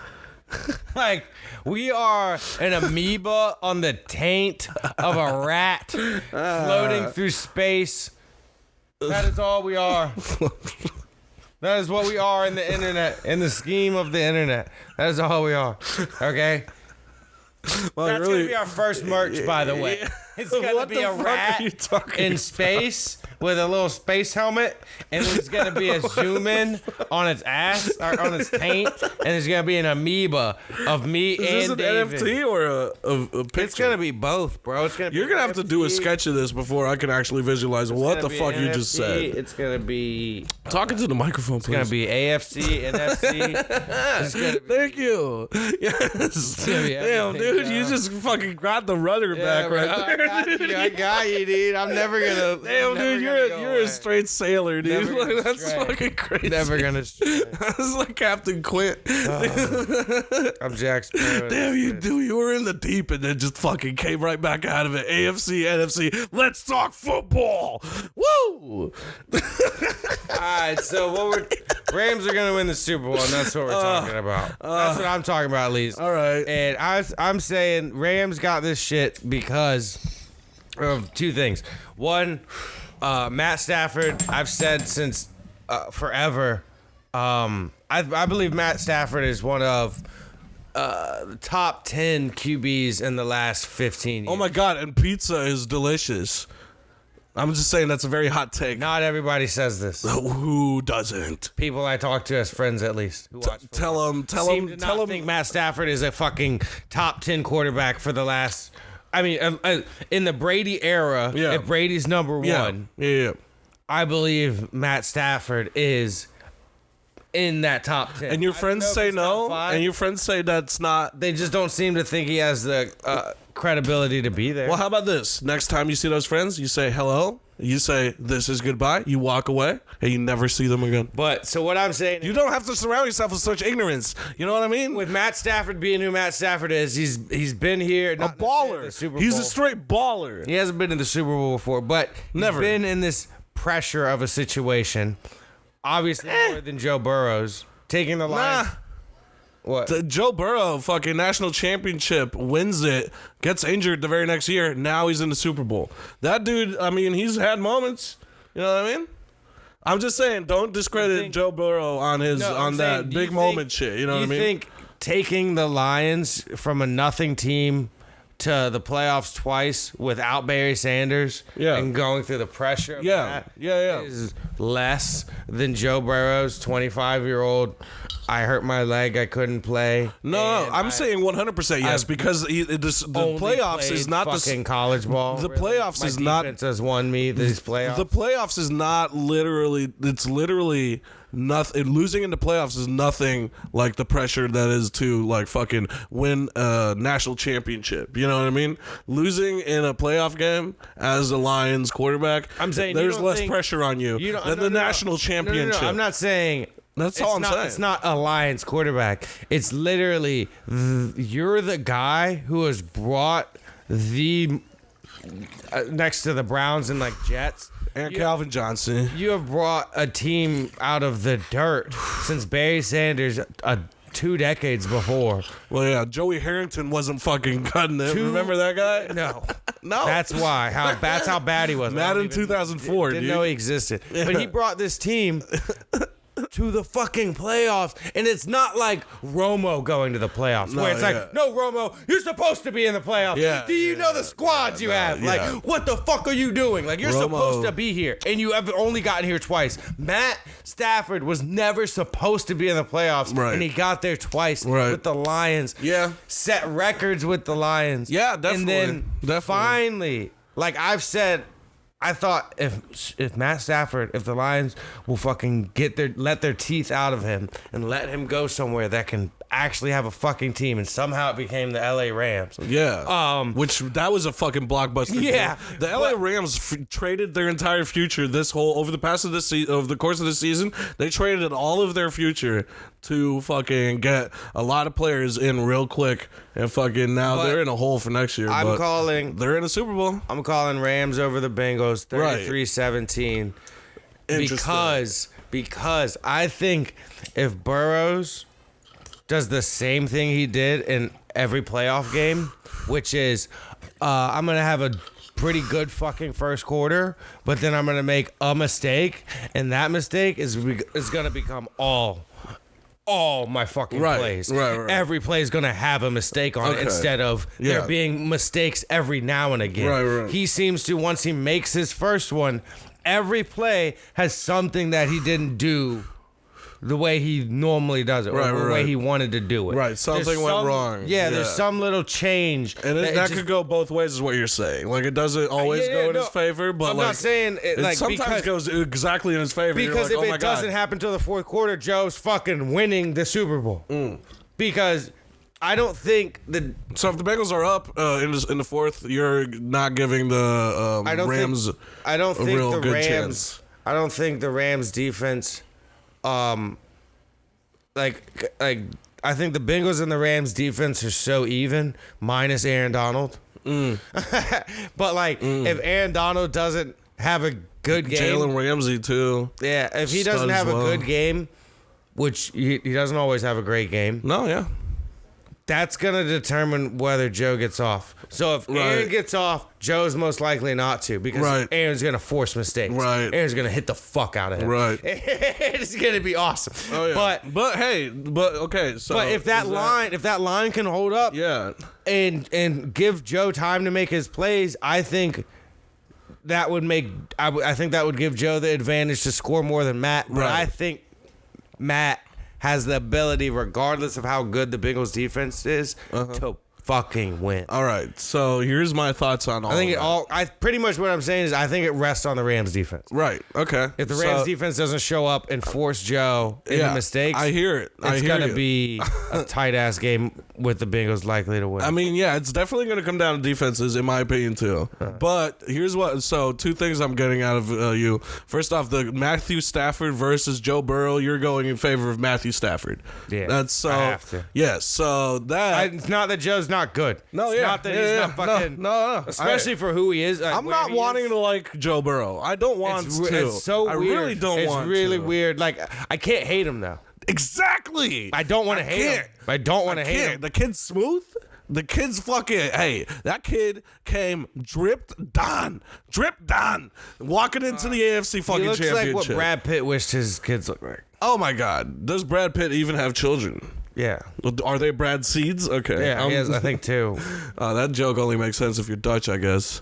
Like, we are an amoeba on the taint of a rat floating through space. That is all we are. That is what we are in the internet, in the scheme of the internet. That is all we are. Okay? Well, that's going to be our first merch, by the way. It's going to be a rat in space with a little space helmet, and there's gonna be a zoom in on its ass or on its taint, and there's gonna be an amoeba of me Is this and an David. NFT or a picture? It's gonna be both, bro. It's gonna. You're gonna have to do a sketch of this before I can actually visualize what the fuck you just said. It's gonna be Talking to the microphone, please. It's gonna be AFC, NFC. It's gonna be, Thank you. Yes. Damn, dude, you just fucking got the rudder back right there. I got you, dude. I'm never gonna. Damn, dude, you're a straight sailor, dude. Like, that's stray. fucking crazy. Never gonna. That's like Captain Quint. I'm Jack Sparrow. Damn, you were in the deep and then just fucking came right back out of it. AFC, NFC, let's talk football. Woo! Alright, so Rams are gonna win the Super Bowl, and that's what we're talking about. That's what I'm talking about, at least. All right. And I'm saying Rams got this shit because of two things. One, Matt Stafford. I've said since forever. I believe Matt Stafford is one of the top 10 QBs in the last 15 years. Oh my God, and pizza is delicious. I'm just saying that's a very hot take. Not everybody says this. Who doesn't? People I talk to as friends, at least, who watch Tell them. think Matt Stafford is a fucking top 10 quarterback for the last. I mean, in the Brady era, if Brady's number one, I believe Matt Stafford is in that top 10. And your friends say no, and your friends say that's not. They just don't seem to think he has the credibility to be there. Well, how about this? Next time you see those friends, you say hello. You say this is goodbye. You walk away, and you never see them again. But so what I'm saying, you don't have to surround yourself with such ignorance. You know what I mean? With Matt Stafford being who Matt Stafford is, he's been here. A baller. He's a straight baller. He hasn't been in the Super Bowl before, but never been in this pressure of a situation. Obviously more than Joe Burrow's taking the Lions. What? Joe Burrow, fucking national championship, wins it, gets injured the very next year. Now he's in the Super Bowl. That dude, I mean, he's had moments. You know what I mean? I'm just saying, don't discredit Joe Burrow on that big moment shit. You know what I mean? You think taking the Lions from a nothing team to the playoffs twice without Barry Sanders and going through the pressure of that is less than Joe Burrow's 25-year-old, I hurt my leg, I couldn't play. No, I'm saying 100% yes, because the playoffs is not the fucking college ball. The playoffs is not. My defense has won me these playoffs. The playoffs is not literally. It's literally nothing. Losing in the playoffs is nothing like the pressure that is to like fucking win a national championship. You know what I mean? Losing in a playoff game as a Lions quarterback, I'm saying there's less pressure on you than the national championship. No, I'm not saying. That's all I'm saying. It's not a Lions quarterback. It's literally you're the guy who has brought the next to the Browns and like Jets. And Calvin Johnson. You have brought a team out of the dirt since Barry Sanders 2 decades before. Well, yeah, Joey Harrington wasn't fucking cutting it. Remember that guy? No. No. That's why. That's how bad he was. Madden 2004, didn't know he existed. Yeah. But he brought this team to the fucking playoffs, and it's not like Romo going to the playoffs where it's like, no, Romo, you're supposed to be in the playoffs. Do you know the squads you have? Like, what the fuck are you doing? Like, you're supposed to be here, and you have only gotten here twice. Matt Stafford was never supposed to be in the playoffs, and he got there twice with the Lions. Set records with the Lions. Yeah, definitely. And then finally, like I've said, I thought if Matt Stafford, if the Lions will fucking let their teeth out of him and let him go somewhere that can actually have a fucking team, and somehow it became the LA Rams. Which that was a fucking blockbuster. Yeah, the LA Rams traded their entire future over the course of the season. They traded all of their future to fucking get a lot of players in real quick, and fucking now they're in a hole for next year. They're in a Super Bowl. I'm calling Rams over the Bengals 33-17 because I think if Burrows does the same thing he did in every playoff game, which is I'm going to have a pretty good fucking first quarter, but then I'm going to make a mistake, and that mistake is going to become all my fucking plays. Every play is going to have a mistake on it instead of there being mistakes every now and again. He seems to, once he makes his first one, every play has something that he didn't do the way he normally does it, or the way he wanted to do it. Right, something went wrong. Yeah, there's some little change. And that could go both ways is what you're saying. Like, it doesn't always go in his favor, but I'm not saying it, like, sometimes goes exactly in his favor. Because like, if it doesn't happen till the fourth quarter, Joe's fucking winning the Super Bowl. Because I don't think So if the Bengals are up in the fourth, you're not giving the Rams I don't think real the good Rams. chance. I don't think the Rams defense. Like I think the Bengals and the Rams defense are so even, minus Aaron Donald. But if Aaron Donald doesn't have a good game, Jalen Ramsey too. Yeah, if he doesn't have a good game, which he doesn't always have a great game. No, yeah. That's going to determine whether Joe gets off. So if Aaron gets off, Joe's most likely not to, because Aaron's going to force mistakes. Right. Aaron's going to hit the fuck out of him. Right. It's going to be awesome. Oh, yeah. But okay, so if that line can hold up, and give Joe time to make his plays, I think that would give Joe the advantage to score more than Matt. But I think Matt has the ability, regardless of how good the Bengals defense is, to fucking win. All right, so here's my thoughts on all. Pretty much what I'm saying is I think it rests on the Rams defense. Right. Okay. If the Rams defense doesn't show up and force Joe into mistakes, I hear it. It's gonna be a tight ass game with the Bengals likely to win. I mean, yeah, it's definitely gonna come down to defenses, in my opinion too. But here's what. So two things I'm getting out of you. First off, the Matthew Stafford versus Joe Burrow. You're going in favor of Matthew Stafford. Yeah, that's so. I have to. Yes. So that it's not that Joe's not good. No, it's not that he's not fucking. No. Especially for who he is. I'm not wanting to like Joe Burrow. I don't want to. It's so weird. I really don't want to. It's really weird. Like, I can't hate him though. Exactly. I don't want to hate him. I don't want to hate him. The kid's smooth. The kid's fucking, hey, that kid came dripped down, walking into the AFC fucking championship. He looks like what Brad Pitt wished his kids looked like. Oh my God. Does Brad Pitt even have children? Yeah. Are they Brad seeds? Okay. Yeah, he has, I think, too. That joke only makes sense if you're Dutch, I guess.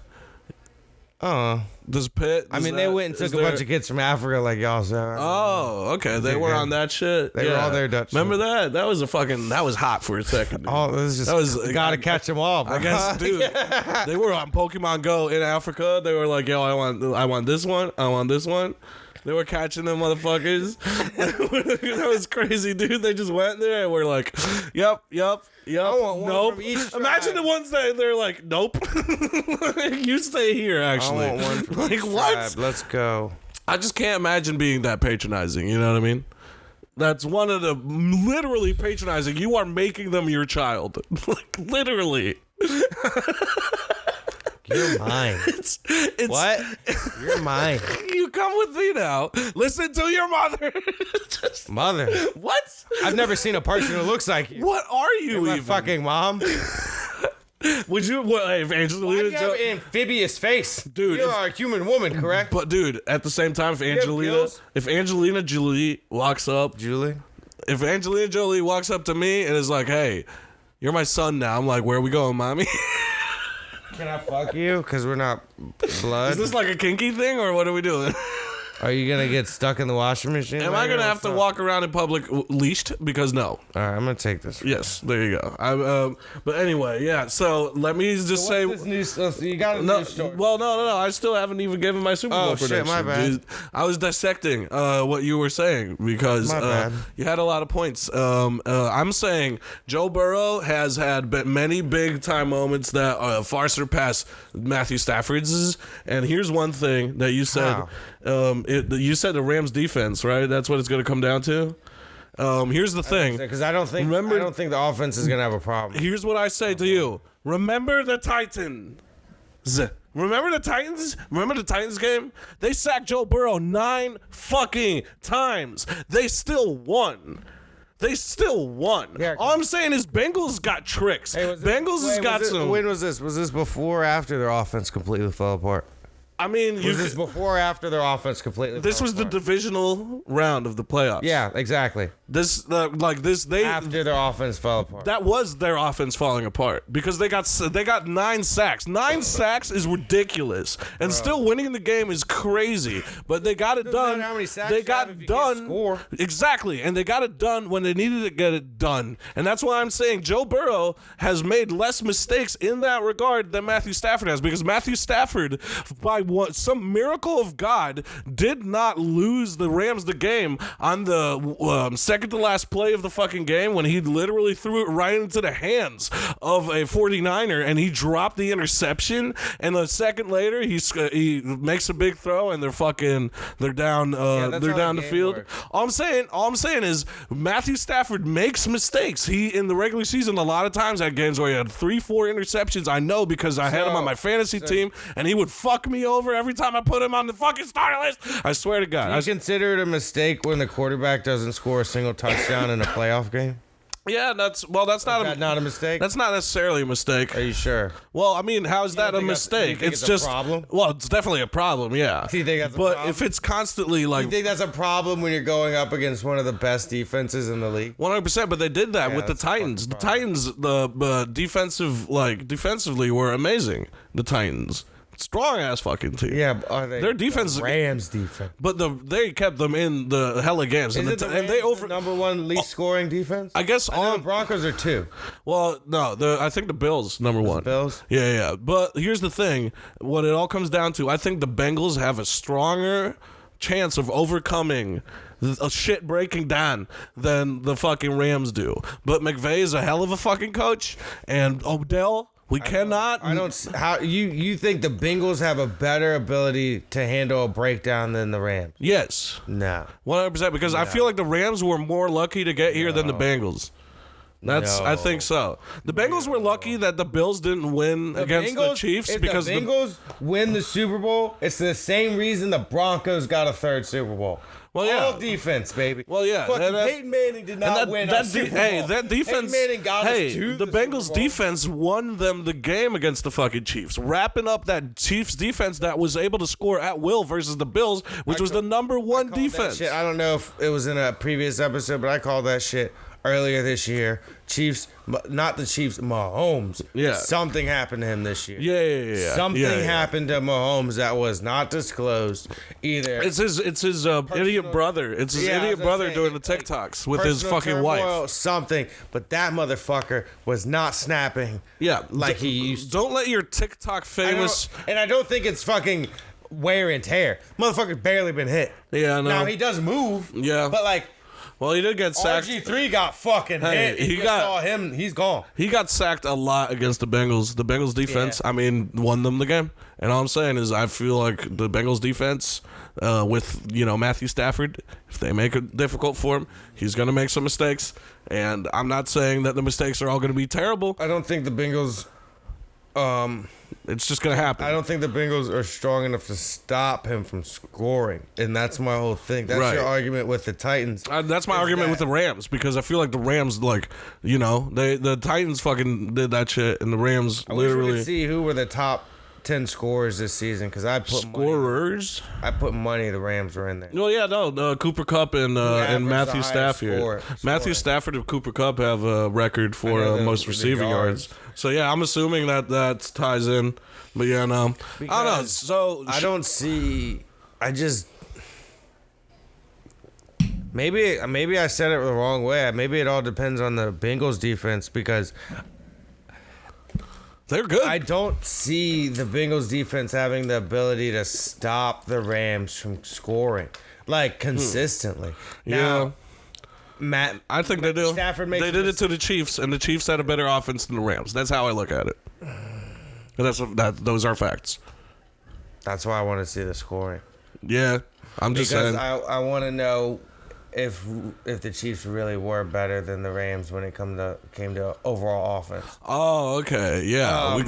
Does Pitt? They went and took a bunch of kids from Africa like y'all said. Oh, okay. They were on that shit. They were all there Dutch. Remember that? That was hot for a second. Dude. Oh, gotta catch them all. Bro. I guess, dude. They were on Pokemon Go in Africa. They were like, yo, I want this one. I want this one. They were catching them motherfuckers. That was crazy, dude. They just went there and were like, yep. Nope. Imagine the ones that they're like, nope. You stay here, actually. I want one from like, what? Tribe. Let's go. I just can't imagine being that patronizing. You know what I mean? That's one of the literally patronizing. You are making them your child. Like, literally. You're mine. It's what? You're mine. You come with me now. Listen to your mother. Mother? What? I've never seen a person who looks like you. What are you my even? fucking mom? Would you? What? If Angelina Why do you have an amphibious face, dude? You are a human woman, correct? But dude, at the same time, if Angelina Jolie walks up, if Angelina Jolie walks up to me and is like, "Hey, you're my son now," I'm like, "Where are we going, mommy?" Can I fuck you? Because we're not blood. Is this like a kinky thing, or what are we doing? Are you going to get stuck in the washing machine? Am I going to have to walk around in public leashed? Because no. All right, I'm going to take this. Yes, there you go. But anyway, yeah, so let me just say... This new, so you got a new story. Well, no. I still haven't even given my Super Bowl prediction. Shit, my bad. Dude, I was dissecting what you were saying because you had a lot of points. I'm saying Joe Burrow has had many big-time moments that far surpass Matthew Stafford's. And here's one thing that you said... you said the Rams defense, right? That's what it's going to come down to. Here's the thing, because I don't think the offense is going to have a problem. Here's what I say to you: remember the Titans. Remember the Titans? Remember the Titans game? They sacked Joe Burrow 9 fucking times. They still won. Yeah, all I'm saying is Bengals got tricks. Bengals has got some. When was this? Was this before or after their offense completely fell apart? I mean, Was this before or after their offense completely? This was the divisional round of the playoffs. Yeah, exactly. After their offense fell apart. That was their offense falling apart because they got 9 sacks. 9 sacks is ridiculous, and still winning the game is crazy. But they got it done. How many sacks they got done score. Exactly, and they got it done when they needed to get it done. And that's why I'm saying Joe Burrow has made less mistakes in that regard than Matthew Stafford has, because Matthew Stafford, by some miracle of God, did not lose the Rams the game on the second to last play of the fucking game when he literally threw it right into the hands of a 49er and he dropped the interception, and a second later he makes a big throw and they're down the field. Works. All I'm saying is Matthew Stafford makes mistakes. He in the regular season a lot of times had games where he had 3-4 interceptions. I know because I had him on my fantasy team and he would fuck me over every time I put him on the fucking starter list. I swear to God. Do you consider it a mistake when the quarterback doesn't score a single touchdown in a playoff game? Yeah, that's not a mistake. That's not necessarily a mistake. Are you sure? Well, I mean, how is that a mistake? It's just a problem. Well, it's definitely a problem. Yeah. Do you think that's a but problem? if it's constantly like, You think that's a problem when you're going up against one of the best defenses in the league? 100%, but they did that with the that's a Titans. The fucking Titans, defensively were amazing. The Titans. Strong ass fucking team. Yeah, but are they Their defense, the Rams defense? But they kept them in the hella games, Is and, it the and Rams they the number one least scoring defense? I guess The Broncos are 2. Well, no, I think the Bills number 1. Bills? Yeah. But here's the thing: what it all comes down to, I think the Bengals have a stronger chance of overcoming a shit breaking down than the fucking Rams do. But McVay is a hell of a fucking coach, and Odell. I don't. How you think the Bengals have a better ability to handle a breakdown than the Rams? Yes. No. 100%, because I feel like the Rams were more lucky to get here than the Bengals. I think so. The Bengals were lucky that the Bills didn't win against the Chiefs because the Bengals win the Super Bowl. It's the same reason the Broncos got a 3rd Super Bowl. Well, yeah. All defense, baby. Well, yeah. Fucking Peyton Manning did not win a Super Bowl. That defense. Peyton Manning got us to the Bengals Super Bowl. defense won them the game against the fucking Chiefs, wrapping up that Chiefs defense that was able to score at will versus the Bills, which was the number 1 defense. I don't know if it was in a previous episode, but I called that shit earlier this year. Chiefs, not the Chiefs, Mahomes. Yeah. Something happened to him this year. Yeah. Something happened to Mahomes that was not disclosed either. It's his idiot brother. It's his idiot brother doing the TikToks with his fucking wife. Something, but that motherfucker was not snapping. Yeah, like he used to. Don't let your TikTok famous. I don't think it's fucking wear and tear. Motherfucker's barely been hit. Yeah, I know. Now he does move. Yeah, but like. Well, he did get sacked. RG3 got fucking hit. Saw him. He's gone. He got sacked a lot against the Bengals. The Bengals defense, won them the game. And all I'm saying is I feel like the Bengals defense with, Matthew Stafford, if they make it difficult for him, he's going to make some mistakes. And I'm not saying that the mistakes are all going to be terrible. I don't think the Bengals... it's just going to happen. I don't think the Bengals are strong enough to stop him from scoring. And that's my whole thing. That's your argument with the Titans. That's my argument with the Rams, because I feel like the Rams, the Titans fucking did that shit, and the Rams literally... wish we could see who were the top 10 scorers this season, because I put money the Rams were in there. Well, yeah, no, Cooper Kupp and Matthew Stafford. Matthew Stafford and Cooper Kupp have a record for most receiving yards. So yeah, I'm assuming that ties in. But yeah, no, I don't know. So I don't see. I just maybe I said it the wrong way. Maybe it all depends on the Bengals defense, because they're good. I don't see the Bengals defense having the ability to stop the Rams from scoring consistently. Now, I think they do. Stafford they did it to the Chiefs, and the Chiefs had a better offense than the Rams. That's how I look at it. And those are facts. That's why I want to see the scoring. Yeah, I'm just saying. Because I want to know if the Chiefs really were better than the Rams when it came to overall offense. Oh, okay. Yeah, I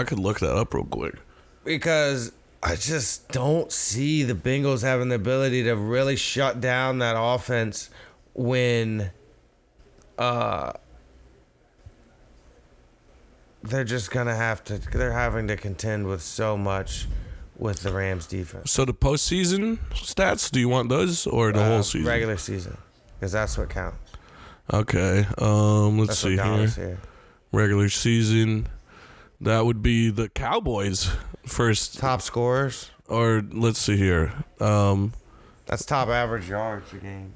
could look that up real quick. Because I just don't see the Bengals having the ability to really shut down that offense when they're just gonna they're having to contend with so much with the Rams defense. So the postseason stats, do you want those or the whole season? Regular season, because that's what counts. Okay. Let's see here. Regular season. That would be the Cowboys first. Top scorers. Or let's see here. That's top average yards a game.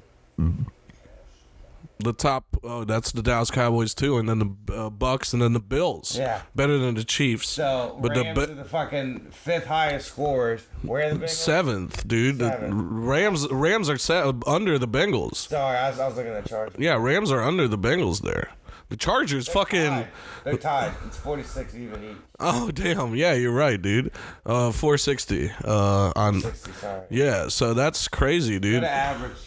The top, that's the Dallas Cowboys too, and then the Bucks, and then the Bills. Yeah, better than the Chiefs. So but Rams are the fucking 5th highest scorers. Where are the Bengals? 7th, dude. Rams are under the Bengals. Sorry, I was looking at the Chargers. Yeah, Rams are under the Bengals there. The Chargers They're tied. It's 46 even each. Oh damn! Yeah, you're right, dude. 460 on. 60, sorry. Yeah, so that's crazy, dude. Good average.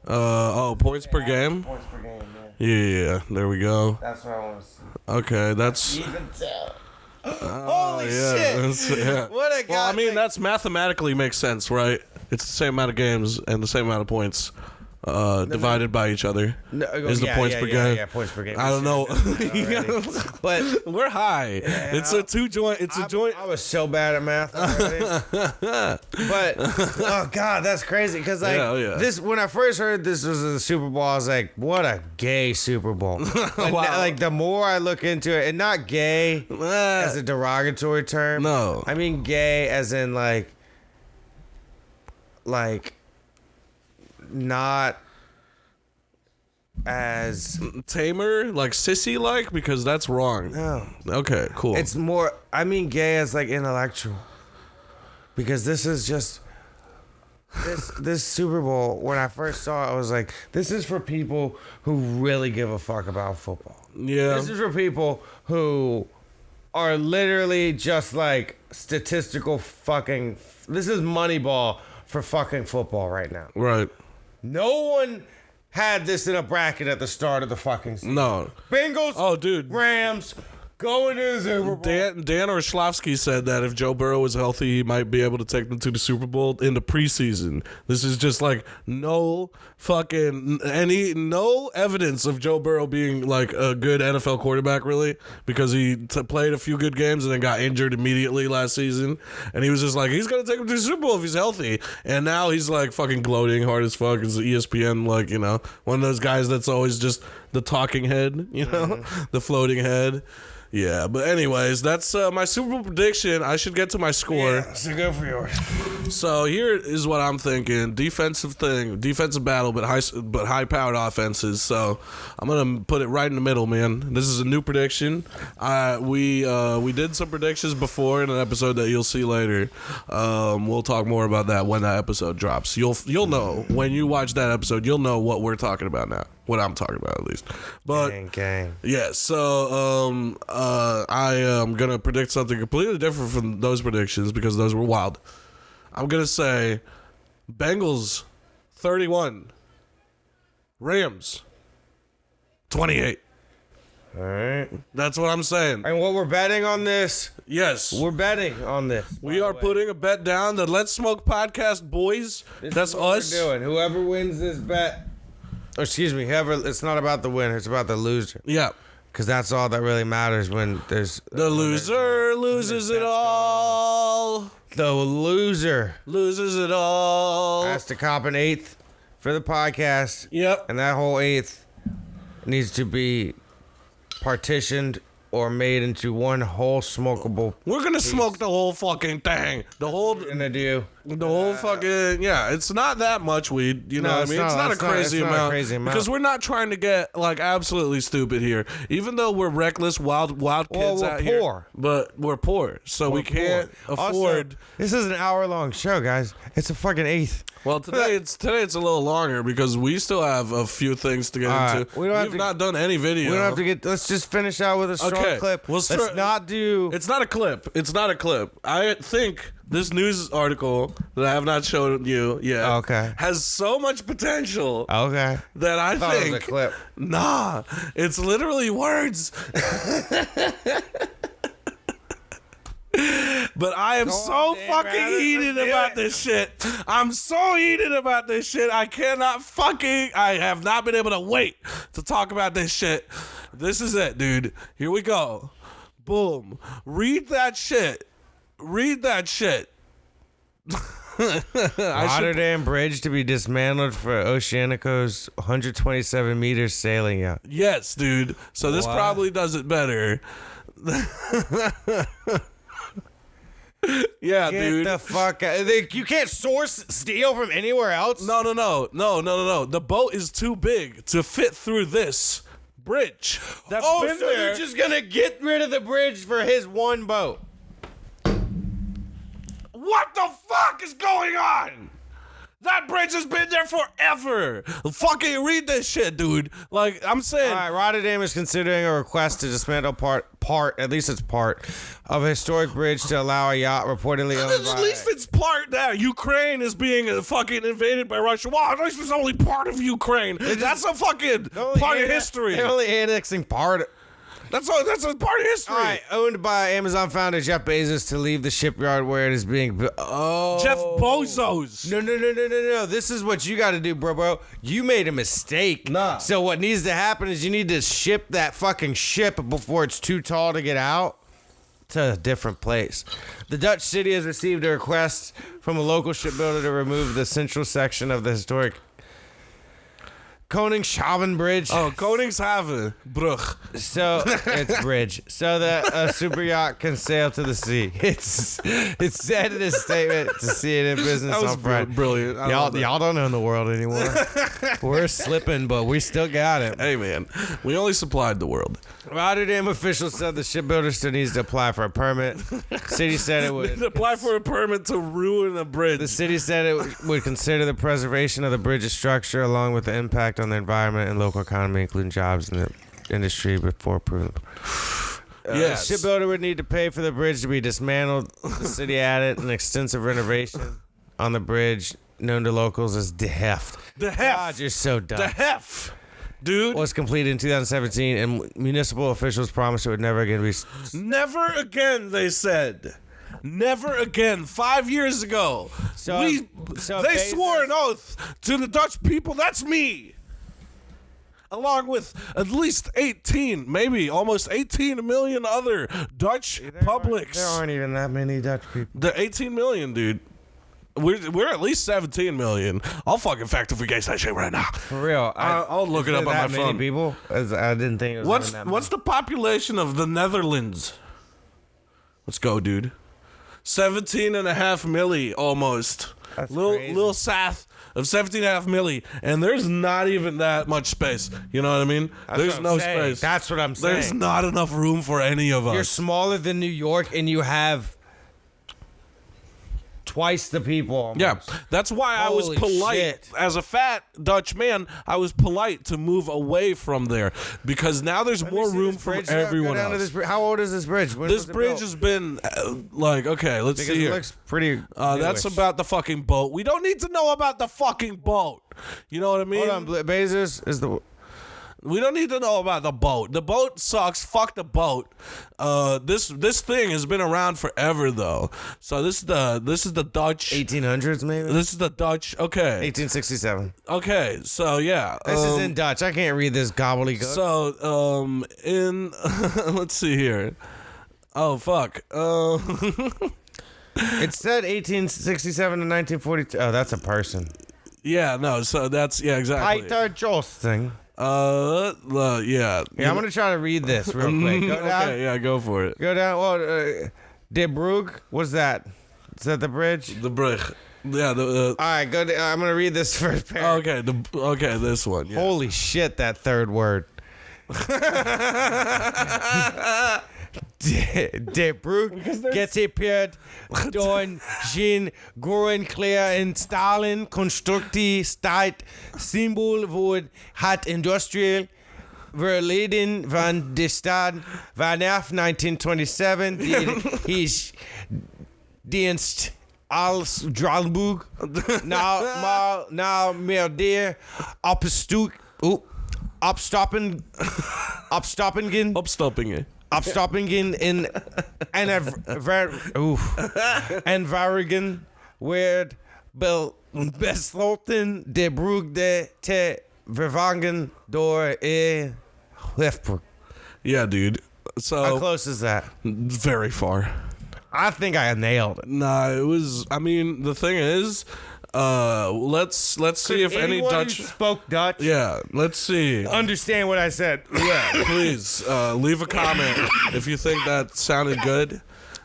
Points per game? Points per game, yeah. There we go. That's what I want to see. Okay, that's... Even tell. Holy shit. Yeah. What a guy. Well, I mean, that's mathematically makes sense, right? It's the same amount of games and the same amount of points divided by each other. Is the points per game? Yeah, points per game. I don't know. But we're high. Yeah, it's a joint. I was so bad at math. But oh god, that's crazy. Because this, when I first heard this was the Super Bowl, I was like, what a gay Super Bowl. Wow. Like the more I look into it, and not gay as a derogatory term. No, I mean gay as in like not as tamer, like sissy like, because that's wrong. No. Okay, cool. It's more, I mean gay as like intellectual. Because this is just this Super Bowl, when I first saw it, I was like, this is for people who really give a fuck about football. Yeah. This is for people who are literally just like statistical fucking, this is Moneyball for fucking football right now. Right. No one had this in a bracket at the start of the fucking season. No. Bengals. Oh, dude. Rams. Going to the Super Bowl. Dan Orlovsky said that if Joe Burrow was healthy, he might be able to take them to the Super Bowl in the preseason. This is just like no evidence of Joe Burrow being like a good NFL quarterback, really, because he played a few good games and then got injured immediately last season. And he was just like, he's going to take him to the Super Bowl if he's healthy. And now he's like fucking gloating hard as fuck. It's the ESPN, like, you know, one of those guys that's always just the talking head, you know, the floating head. Yeah, but anyways, that's my Super Bowl prediction. I should get to my score. Yeah, so go for yours. So here is what I'm thinking: defensive battle, but high-powered offenses. So I'm gonna put it right in the middle, man. This is a new prediction. We did some predictions before in an episode that you'll see later. We'll talk more about that when that episode drops. You'll know when you watch that episode. You'll know what we're talking about now. What I'm talking about, at least. But gang. Yeah, so I am gonna predict something completely different from those predictions because those were wild. I'm gonna say Bengals 31, Rams 28. All right. That's what I'm saying. And what we're betting on this? Yes. We're betting on this. We are putting a bet down. The Let's Smoke podcast boys. That's us. We're doing. Whoever wins this bet. Or excuse me, it's not about the winner, it's about the loser. Yeah. Because that's all that really matters when there's... The loser loses it all. The loser loses it all. has to cop an 1/8 for the podcast. Yep. And that whole 1/8 needs to be partitioned or made into one whole smokable We're going to piece. smoke the whole fucking thing. The whole... We're gonna do... The whole fucking, yeah, it's not that much weed, you know what I mean? It's not a crazy amount. Because we're not trying to get, like, absolutely stupid here. Even though we're reckless, wild kids out here. We're poor. But we're poor, so we can't afford... Also, this is an hour-long show, guys. It's a fucking 1/8. Well, today it's a little longer because we still have a few things to get into. We've not done any video. We don't have to get... Let's just finish out with a strong clip. Let's not do... It's not a clip. It's not a clip. I think... This news article that I have not shown you yet has so much potential that I think... it was a clip. Nah, it's literally words. But I am fucking heated about this shit. I'm so heated about this shit. I have not been able to wait to talk about this shit. This is it, dude. Here we go. Boom. Read that shit. Rotterdam Bridge to be dismantled for Oceanico's 127 meters sailing yacht. Yes, dude. So this What? probably does it better. Yeah, Get dude. the fuck out. You can't source steel from anywhere else? No. The boat is too big to fit through this bridge. That's Oh, been so there. they're just gonna get rid of the bridge for his one boat. What the fuck is going on? That bridge has been there forever. Fucking read this shit, dude. Like, I'm saying. All right, Rotterdam is considering a request to dismantle part, at least it's part, of a historic bridge to allow a yacht reportedly owned by... At least it's part now. Ukraine is being fucking invaded by Russia. Wow, at least it's only part of Ukraine. That's a fucking part of history. They're only annexing part. That's a part of history. All right, owned by Amazon founder Jeff Bezos to leave the shipyard where it is being built. Oh. Jeff Bezos. No. This is what you got to do, bro. You made a mistake. Nah. So what needs to happen is you need to ship that fucking ship before it's too tall to get out to a different place. The Dutch city has received a request from a local shipbuilder to remove the central section of the historic Koningshaven Bridge. Oh, Koningshaven Brug. So it's bridge. So that a super yacht can sail to the sea. It's said in a statement to see it in business That was on Friday. brilliant. I love that. Y'all don't own the world anymore. We're slipping, but we still got it. Hey, man. We only supplied the world. Rotterdam officials said the shipbuilder still needs to apply for a permit. City said it would Apply for a permit to ruin a bridge. The city said it would consider the preservation of the bridge's structure along with the impact on the environment and local economy, including jobs in the industry, before approving. Yes. The shipbuilder would need to pay for the bridge to be dismantled. The city added an extensive renovation on the bridge, known to locals as the Heft. The Heft. God, you're so dumb. The Heft. Dude. Was completed in 2017, and municipal officials promised it would never again be. Never again, they said. Never again. 5 years ago. So they Bezos- swore an oath to the Dutch people. That's me. Along with at least 18, maybe almost 18 million other Dutch publics. There aren't even that many Dutch people. The 18 million, dude. We're at least 17 million. I'll fucking factificate that shit right now. For real. I'll look it up on my phone. Many people? I didn't think it was that What's the population of the Netherlands? Let's go, dude. 17.5 milli almost. That's little crazy. south of 17.5 milli, and there's not even that much space. You know what I mean? That's There's what I'm no saying. space. That's what I'm saying. There's not enough room for any of us. You're smaller than New York, and you have twice the people. Almost. Yeah, that's why I was Holy polite. shit. As a fat Dutch man, I was polite to move away from there because now there's more room for everyone else. How old is this bridge? When This was it bridge built? has been okay, let's Because see it here. looks pretty. That's newish. about the fucking boat. We don't need to know about the fucking boat. You know what I mean? Hold on, Bezos is the. We don't need to know about the boat. The boat sucks. Fuck the boat. This thing has been around forever though. So this is the Dutch 1800s maybe. This is the Dutch. Okay. 1867. Okay. So yeah. This is in Dutch. I can't read this gobbledygook. So in let's see here. Oh fuck. It said 1867 to 1942. Oh, that's a person. Yeah. No. So that's exactly. Peter Jolsting. Yeah. Yeah, I'm gonna try to read this real quick. Go down. Okay. Yeah. Go for it. Go down. Well, De Brugge. What's that? Is that the bridge? The brug. Yeah. All right, go. I'm gonna read this first paragraph. Okay. This one. Yeah. Holy shit! That third word. De Brugge getypeerd door Jean Gorenclair in Stalin constructie staat symbool voor het industrieel verleden van de stad vanaf 1927 die is dienst als dralboek nou meer de Opstoppingen in environment werd besloten de Brugge te vervangen door Hefbroek. Yeah, dude. So How close is that? very far. I think I nailed it. Nah, it was. I mean, the thing is, let's see if any Dutch who spoke Dutch. Yeah, let's see. Understand what I said. Yeah, please leave a comment if you think that sounded good.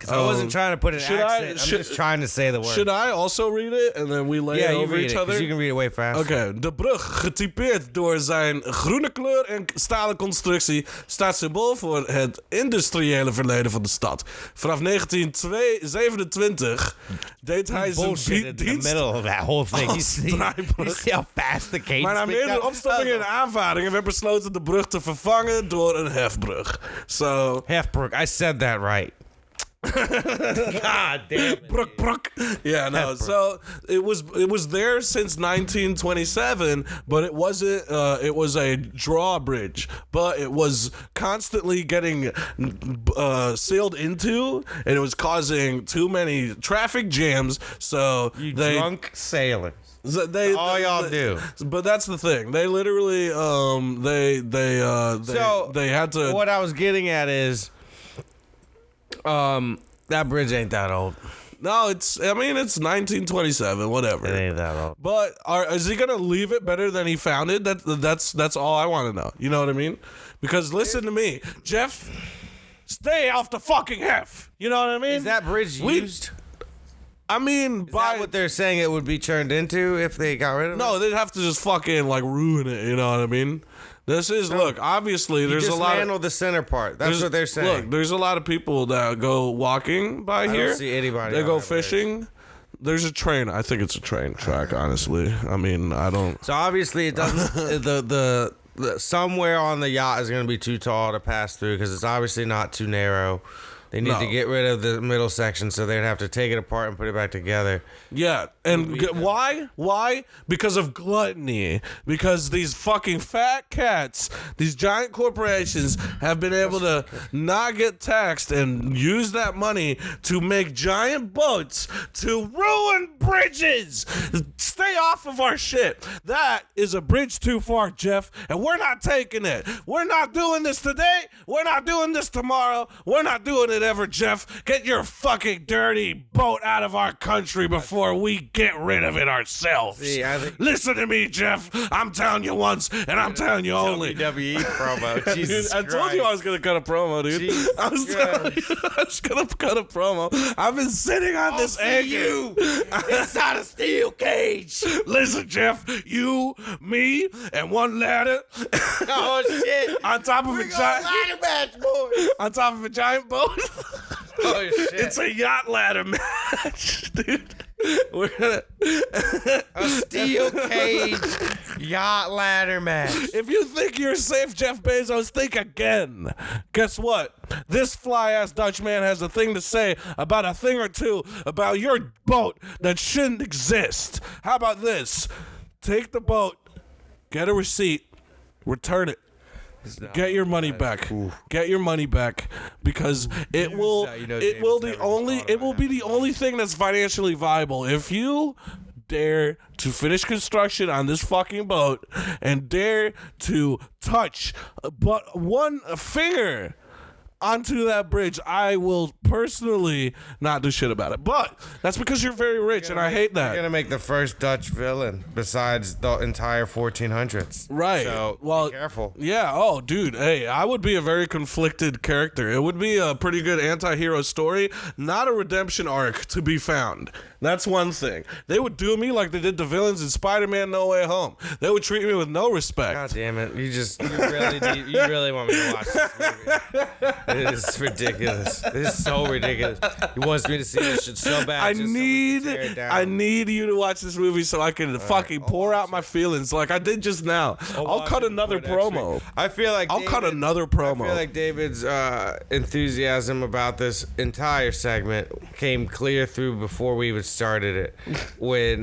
I wasn't trying to put an accent. I'm just trying to say the word. Should I also read it and then we lay it over each other? You can read it way faster. Oké, de brug, getypeerd door zijn groene kleur en stalen constructie, staat symbool voor het industriële verleden van de stad. Vanaf 1927 deed hij zijn Bullshit in the dienst middle of that whole thing. You see how fast the cadence. Maar na meerdere opstoppingen en aanvaringen werd besloten de brug te vervangen door een hefbrug. Hefbrug, I said that right. God damn it. Bruk. Yeah, no. So it was there since 1927, but it wasn't. It was a drawbridge, but it was constantly getting sealed into, and it was causing too many traffic jams. So Drunk sailors. All y'all do. But that's the thing. They literally they had to. What I was getting at is. That bridge ain't that old. No, it's 1927, whatever. It ain't that old. But is he gonna leave it better than he found it? That's all I want to know. You know what I mean? Because listen to me, Jeff, stay off the fucking hef. You know what I mean? Is that bridge used? I mean, is that what they're saying it would be turned into if they got rid of it? No, they'd have to just fucking like ruin it. You know what I mean? Look, obviously there's a lot of the center part. That's what they're saying. Look, there's a lot of people that go walking by here. I don't see anybody. They go fishing. There's a train. I think it's a train track, honestly. I mean, I don't. So obviously it doesn't. the somewhere on the yacht is going to be too tall to pass through because it's obviously not too narrow. They need to get rid of the middle section, so they'd have to take it apart and put it back together. Yeah, and why? Why? Because of gluttony. Because these fucking fat cats, these giant corporations, have been able to not get taxed and use that money to make giant boats to ruin bridges. Stay off of our shit. That is a bridge too far, Jeff, and we're not taking it. We're not doing this today. We're not doing this tomorrow. We're not doing it ever, Jeff. Get your fucking dirty boat out of our country before we get rid of it ourselves. See, listen to me, Jeff. I'm telling you once, and I'm telling you only. WWE promo. Jesus Dude, I told you I was gonna cut a promo, dude. Jesus I was telling you I was gonna cut a promo. I've been sitting on this angle inside a steel cage. Listen, Jeff. You, me, and one ladder. Oh shit! On top of a giant ladder match, boys. On top of a giant boat. Oh shit! It's a yacht ladder match, dude. We're gonna a steel cage yacht ladder match. If you think you're safe, Jeff Bezos, think again. Guess what? This fly-ass Dutch man has a thing to say about a thing or two about your boat that shouldn't exist. How about this? Take the boat, get a receipt, return it. Get your money back. Get your money back because it will be the only thing that's financially viable if you dare to finish construction on this fucking boat and dare to touch but one finger onto that bridge. I will personally not do shit about it. But that's because you're very rich, and I hate that. You're going to make the first Dutch villain besides the entire 1400s. Right. So, be careful. Yeah. Oh, dude. Hey, I would be a very conflicted character. It would be a pretty good anti-hero story, not a redemption arc to be found. That's one thing. They would do me like they did the villains in Spider-Man No Way Home. They would treat me with no respect. God damn it. You really want me to watch this movie. It is ridiculous. It is so ridiculous. He wants me to see this shit so bad. I need you to watch this movie so I can fucking pour out my feelings like I did just now. I'll cut another promo. I feel like I'll cut another promo. I feel like David's enthusiasm about this entire segment came clear through before we even started it. When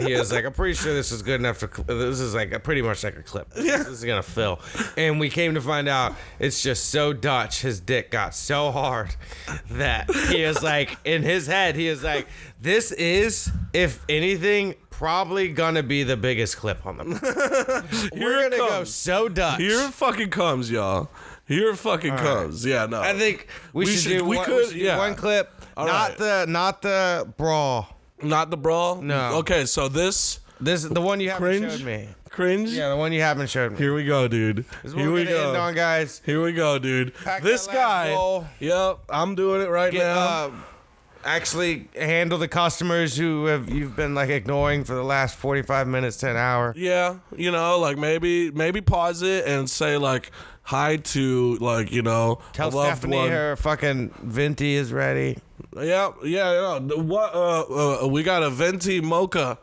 he was like, I'm pretty sure this is good enough to. This is like pretty much like a clip. This is gonna fill. And we came to find out it's just so Dutch. His dick got so hard that he was like, in his head, he was like, this is, if anything, probably gonna be the biggest clip on them. We're gonna go so Dutch. Here it fucking comes, y'all. Here it fucking comes. Yeah, no. I think we should do one clip. Not the brawl. Not the brawl? No. Okay, so this is the one you haven't cringe? showed me. Cringe? Yeah, the one you haven't showed me. Here we go, dude. Here we go. End on, guys. Here we go, dude. Pack This that last guy. bowl. Yep, I'm doing it right now. Actually handle the customers who you've been like ignoring for the last 45 minutes to an hour. Yeah, like maybe pause it and say like hi to like Tell a loved Stephanie one. her fucking venti is ready. Yeah. What? We got a venti mocha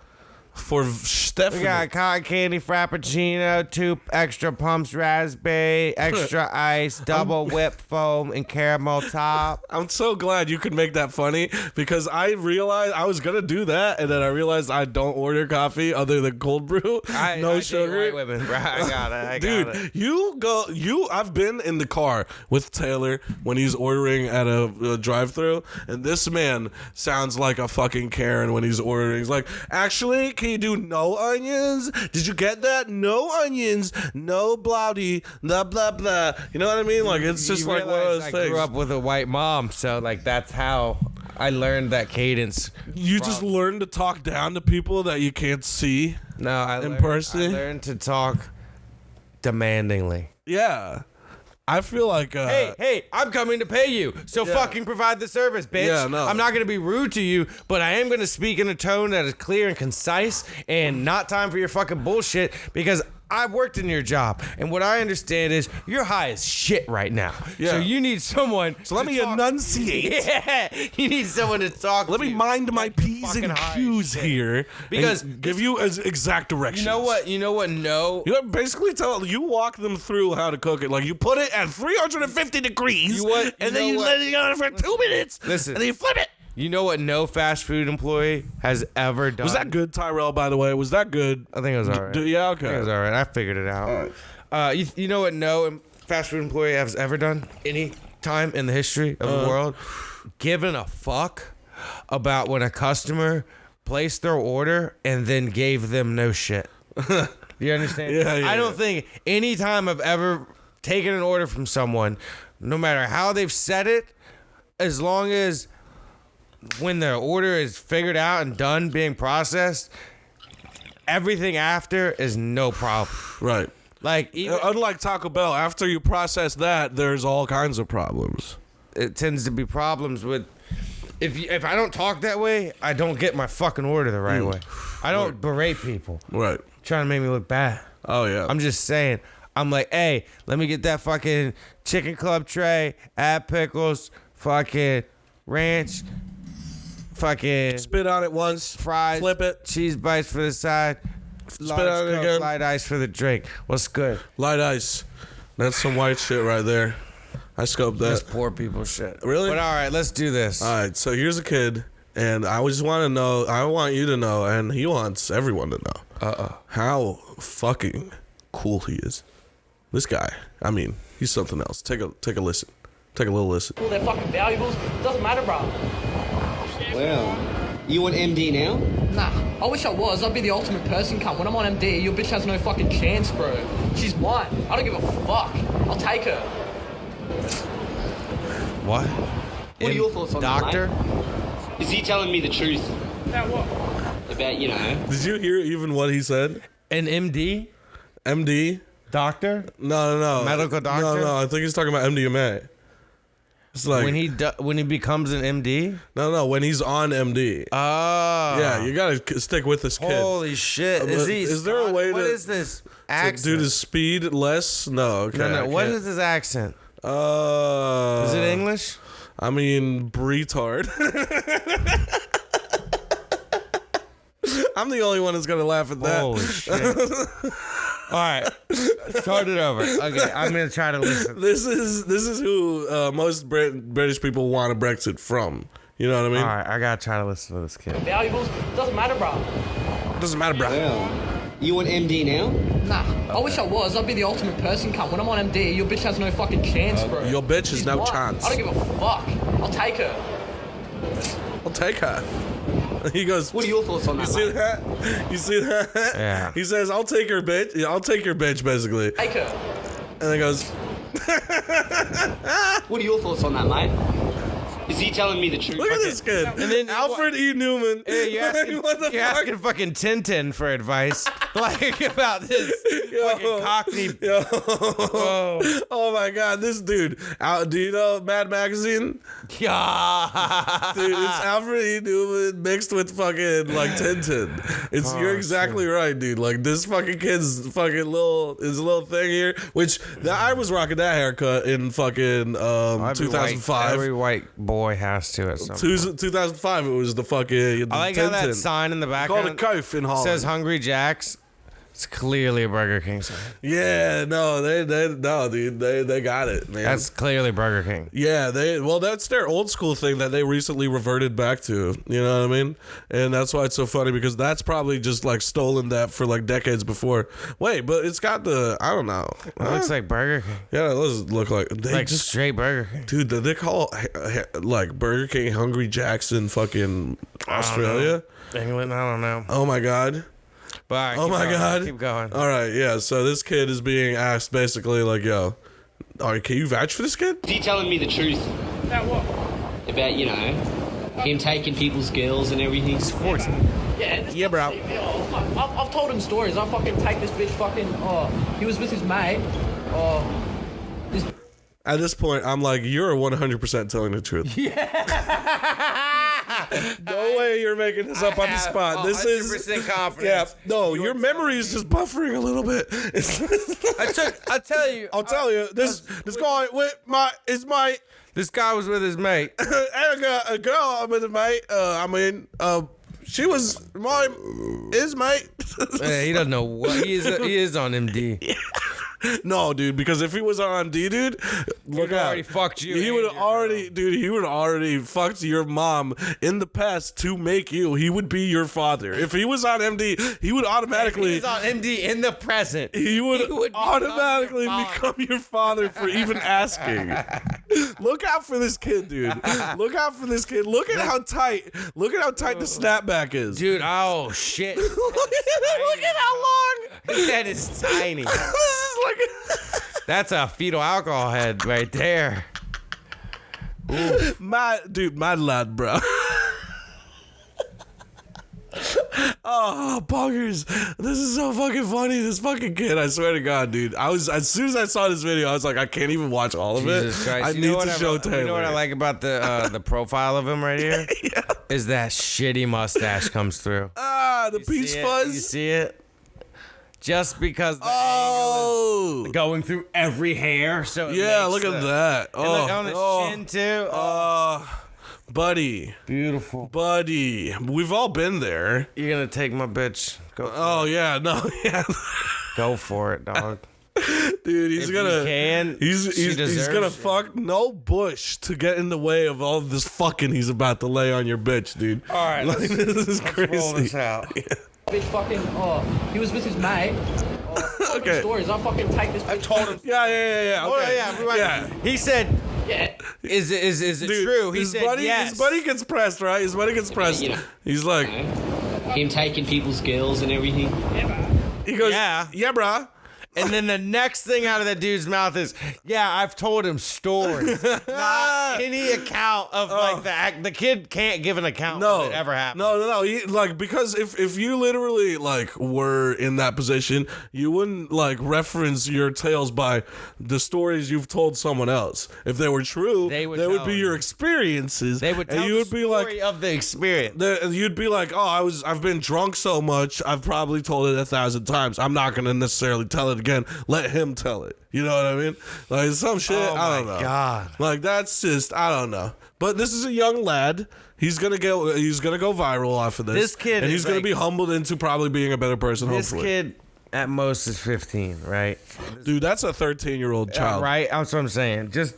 for Stephanie. We got cotton candy frappuccino, 2 extra pumps raspberry, extra ice, double whip foam, and caramel top. I'm so glad you could make that funny because I realized I was gonna do that, and then I realized I don't order coffee other than cold brew, no sugar. White women, bro. I got it. Dude, I've been in the car with Taylor when he's ordering at a drive-thru, and this man sounds like a fucking Karen when he's ordering. He's like, actually, can you do no onions? Did you get that? No onions, no blouty, blah blah blah. You know what I mean? Like it's just like one of those I things. grew up with a white mom, so like that's how I learned that cadence. You just learn to talk down to people that you can't see. No, I learned to talk demandingly. Yeah. I feel like hey, I'm coming to pay you, so fucking provide the service, bitch. Yeah, no. I'm not going to be rude to you, but I am going to speak in a tone that is clear and concise and not time for your fucking bullshit because I've worked in your job, and what I understand is you're high as shit right now. Yeah. So you need someone. So let me enunciate. Yeah, you need someone to talk. Let me mind my P's and Q's here, because and give you exact directions. You know what? No. You basically you walk them through how to cook it. Like you put it at 350 degrees, and then you let it on for 2 minutes. Listen, and then you flip it. You know what no fast food employee has ever done? Was that good, Tyrell, by the way? Was that good? I think it was all right. Yeah, okay. I think it was all right. I figured it out. All right. You know what no fast food employee has ever done any time in the history of the world? Given a fuck about when a customer placed their order and then gave them no shit. You understand? Yeah. I don't think any time I've ever taken an order from someone, no matter how they've said it, as long as when the order is figured out and done being processed, everything after is no problem. Right. Like unlike Taco Bell, after you process that, there's all kinds of problems. It tends to be problems with if I don't talk that way, I don't get my fucking order the right way. I don't berate people. Right. Trying to make me look bad. Oh yeah. I'm just saying. I'm like, hey, let me get that fucking chicken club tray, add pickles, fucking ranch. Fucking spit on it once, fries, flip it, cheese bites for the side, spit on it again, light ice for the drink. What's good? Light ice. That's some white shit right there. I scoped that. That's poor people shit. Really? But all right, let's do this. All right, so here's a kid, and I just want to know. I want you to know, and he wants everyone to know how fucking cool he is. This guy. I mean, he's something else. Take a listen. Take a little listen. They're fucking valuables. Doesn't matter, bro. Well, you want MD now? Nah, I wish I was. I'd be the ultimate person cunt. When I'm on MD, your bitch has no fucking chance, bro. She's mine. I don't give a fuck. I'll take her. What? What are your thoughts on Doctor? that, mate? Is he telling me the truth? About what? About, Did you hear even what he said? An MD? MD? Doctor? No. Medical doctor? No. I think he's talking about MDMA. It's like when he becomes an MD? No, when he's on MD. Oh. Yeah, you gotta stick with this kid. Holy shit. Is there a way what to... is this accent? Do the speed less? No, okay. No. What is this accent? Is it English? I mean, retard. I'm the only one that's gonna laugh at that. Holy shit. All right, start it over. Okay, I'm gonna try to listen. This is who most British people want a Brexit from. You know what I mean? All right, I gotta try to listen to this kid. Valuables? Doesn't matter, bro. Doesn't matter, bro. Well, you want MD now? Nah, I wish I was. I'd be the ultimate person cunt. When I'm on MD, your bitch has no fucking chance, bro. Your bitch has She's no mine. chance. I don't give a fuck. I'll take her. I'll take her. He goes, What are your thoughts on that, You see mate? that? You see that? Yeah. He says, I'll take her bitch. Yeah, I'll take your bitch, basically. Take her. And then goes, What are your thoughts on that, mate? Is he telling me the truth? Look at this kid. And then Alfred E. Newman. Hey, you're asking, What the you're fuck? asking fucking Tintin for advice, like about this fucking Cockney. Yo. Whoa. Oh my God, this dude. Do you know Mad Magazine? Yeah. Dude, it's Alfred E. Newman mixed with fucking like Tintin. You're exactly right, dude. Like this fucking kid's fucking little thing here, which I was rocking that haircut in fucking 2005. Every white boy has to at some point. 2005. It was the fucking. I like how that sign in the Called a background Kof in Holland. says Hungry Jack's. It's clearly a Burger King sign. Yeah, no, dude, they got it, man. That's clearly Burger King. Yeah, that's their old school thing that they recently reverted back to. You know what I mean? And that's why it's so funny because that's probably just like stolen that for like decades before. Wait, but it's got I don't know. It looks like Burger King. Yeah, it does look like Like just straight Burger King. dude. They call like Burger King Hungry Jacks in fucking Australia. England, I don't know. Oh my God. But Oh my God. Keep going. All right, yeah. So this kid is being asked basically like, yo, can you vouch for this kid? Is he telling me the truth? About what? About, you know, him taking people's girls and everything? He's 14. Yeah, bro. I've told him stories. I fucking take this bitch fucking. He was with his mate. At this point, I'm like, you're 100% telling the truth. No way you're making this up on the spot. This is 100% confidence. Yeah, no, your memory is just buffering a little bit. I'll tell you. I'll tell you, this guy with my This guy was with his mate. and a girl I'm with a mate. She was his mate. Yeah, he doesn't know what he is on MD. No, dude, because if he was on MD, dude, look out. Already fucked you. He and would your have already, girl. dude. He would have already fucked your mom in the past to make you. He would be your father. If he was on MD, he would automatically. He's on MD in the present. He would become automatically your father. become your father for even asking. Look out for this kid, dude. Look out for this kid. Look at how tight. Look at how tight the snapback is. Dude, oh shit. Look at how long. His head is tiny. This is like. That's a fetal alcohol head right there. My lad, bro. Oh, bonkers. This is so fucking funny. This fucking kid, I swear to God, dude. As soon as I saw this video, I was like, I can't even watch all of Jesus it. Christ. I need to show Taylor. You know what I like about the profile of him right here? Yeah. Is that shitty mustache comes through. The You peach see it? fuzz. You see it? Just because the angle Oh. is going through every hair. So it Yeah, makes look at the- that. And look on his chin too. Buddy. Beautiful. Buddy. We've all been there. You're gonna take my bitch. Oh, yeah. No, yeah. Go for it, dog. Dude, he's If gonna. he can, He's she deserves gonna it. fuck no bush to get in the way of all of this fucking he's about to lay on your bitch, dude. All right, Like, this is crazy. roll this out. Bitch fucking. He was with his mate. Okay. Stories. I fucking take this. I told him. Yeah. Okay. Oh yeah, rewind. Yeah. He said, Yeah. "Is it Dude, true?" He his said, buddy, "Yes." His buddy gets pressed, right? His buddy gets pressed. You know. He's like, Him taking people's girls and everything? he goes, Yeah. yeah, brah. And then the next thing out of that dude's mouth is, "Yeah, I've told him stories." Not any account of like the kid can't give an account No, of it ever happened. No. Because if you literally like were in that position, you wouldn't like reference your tales by the stories you've told someone else. If they were true, They would be tell your them. experiences. They would tell and you the would be story like. of the experience. You'd be like, oh, I've been drunk so much, I've probably told it 1,000 times. I'm not gonna necessarily tell it again. Let him tell it. You know what I mean? Like some shit. Oh I don't my know. God. Like that's just I don't know. But this is a young lad. He's gonna go viral off of this. This kid and is he's gonna like- be humbled into probably being a better person. This hopefully, kid at most is 15, right? dude, that's a 13-year-old child. Right? That's what I'm saying. Just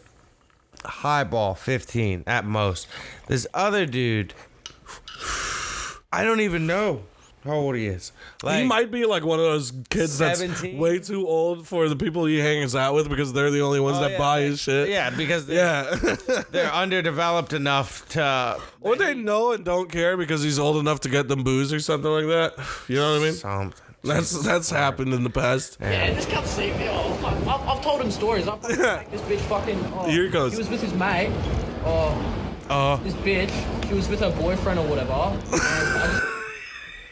highball 15 at most. This other dude, I don't even know how old he is. Like, He might be like one of those kids 17? that's way too old for the people he hangs out with because they're the only ones that buy his shit. Yeah, because they're underdeveloped enough to. Or they know and don't care because he's old enough to get them booze or something like that. You know what I mean? Something. That's happened in the past. Yeah, this can't see me. I've told him stories. I fucking take this bitch fucking. Here it goes. He was with his mate. this bitch, she was with her boyfriend or whatever. And I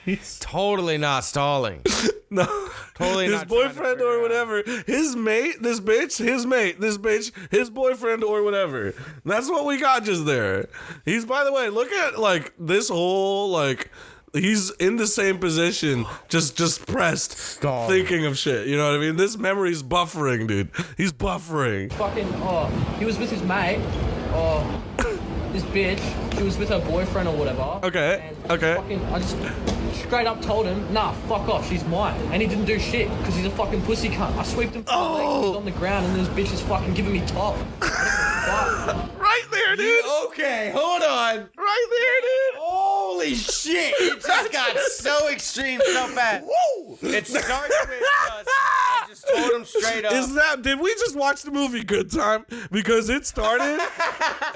He's totally not stalling. No. Totally his not trying to boyfriend figure or out. whatever. His mate, this bitch, his mate, this bitch, his boyfriend or whatever. That's what we got just there. He's, by the way, look at like this whole like he's in the same position, just pressed, Stall. thinking of shit. You know what I mean? This memory's buffering, dude. He's buffering. fucking, he was with his mate. This bitch, she was with her boyfriend or whatever. Okay, And okay. I just straight up told him, nah, fuck off, she's mine. And he didn't do shit, because he's a fucking pussy cunt. I sweeped him from the legs, he's on the ground, and this bitch is fucking giving me top. Right there, dude. Okay, hold on. Right there, dude. Holy shit! It just got so extreme so fast. Woo! It starts with just, I just told him straight up. Did we just watch the movie Good Time? Because it started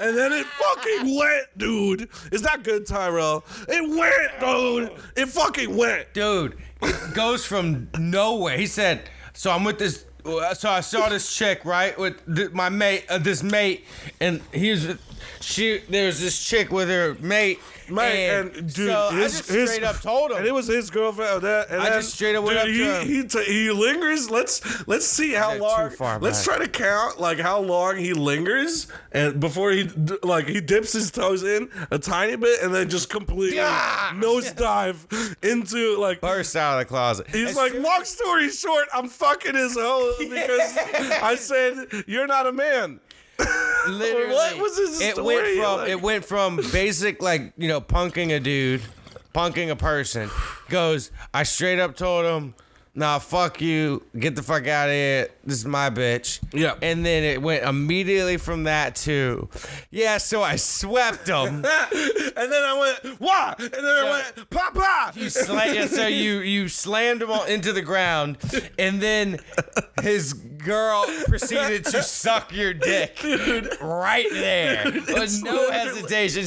and then it fucking went, dude. Is that Good Time, bro? It went, dude. It fucking went. Dude, it goes from nowhere. He said, so I'm with this, so I saw this chick, right, with my mate, this mate, and there's this chick with her mate. Man, and dude, so I just straight up told him. And it was his girlfriend. And I just straight up went up to him. He lingers. Let's see how Too long. far Let's back. try to count like how long he lingers, and before he dips his toes in a tiny bit, and then just completely nosedive into like. Burst out of the closet. He's like, long story short, I'm fucking his hoe because I said you're not a man. Literally, What was his story? It went from basic, like, you know, punking a dude, punking a person. Goes, I straight up told him, nah, fuck you, get the fuck out of here, this is my bitch. Yeah. And then it went immediately from that to, yeah, so I swept him. And then I went, why? And then I went, Papa. So you slammed him into the ground, and then his girl proceeded to suck your dick, dude, right there, with no hesitation.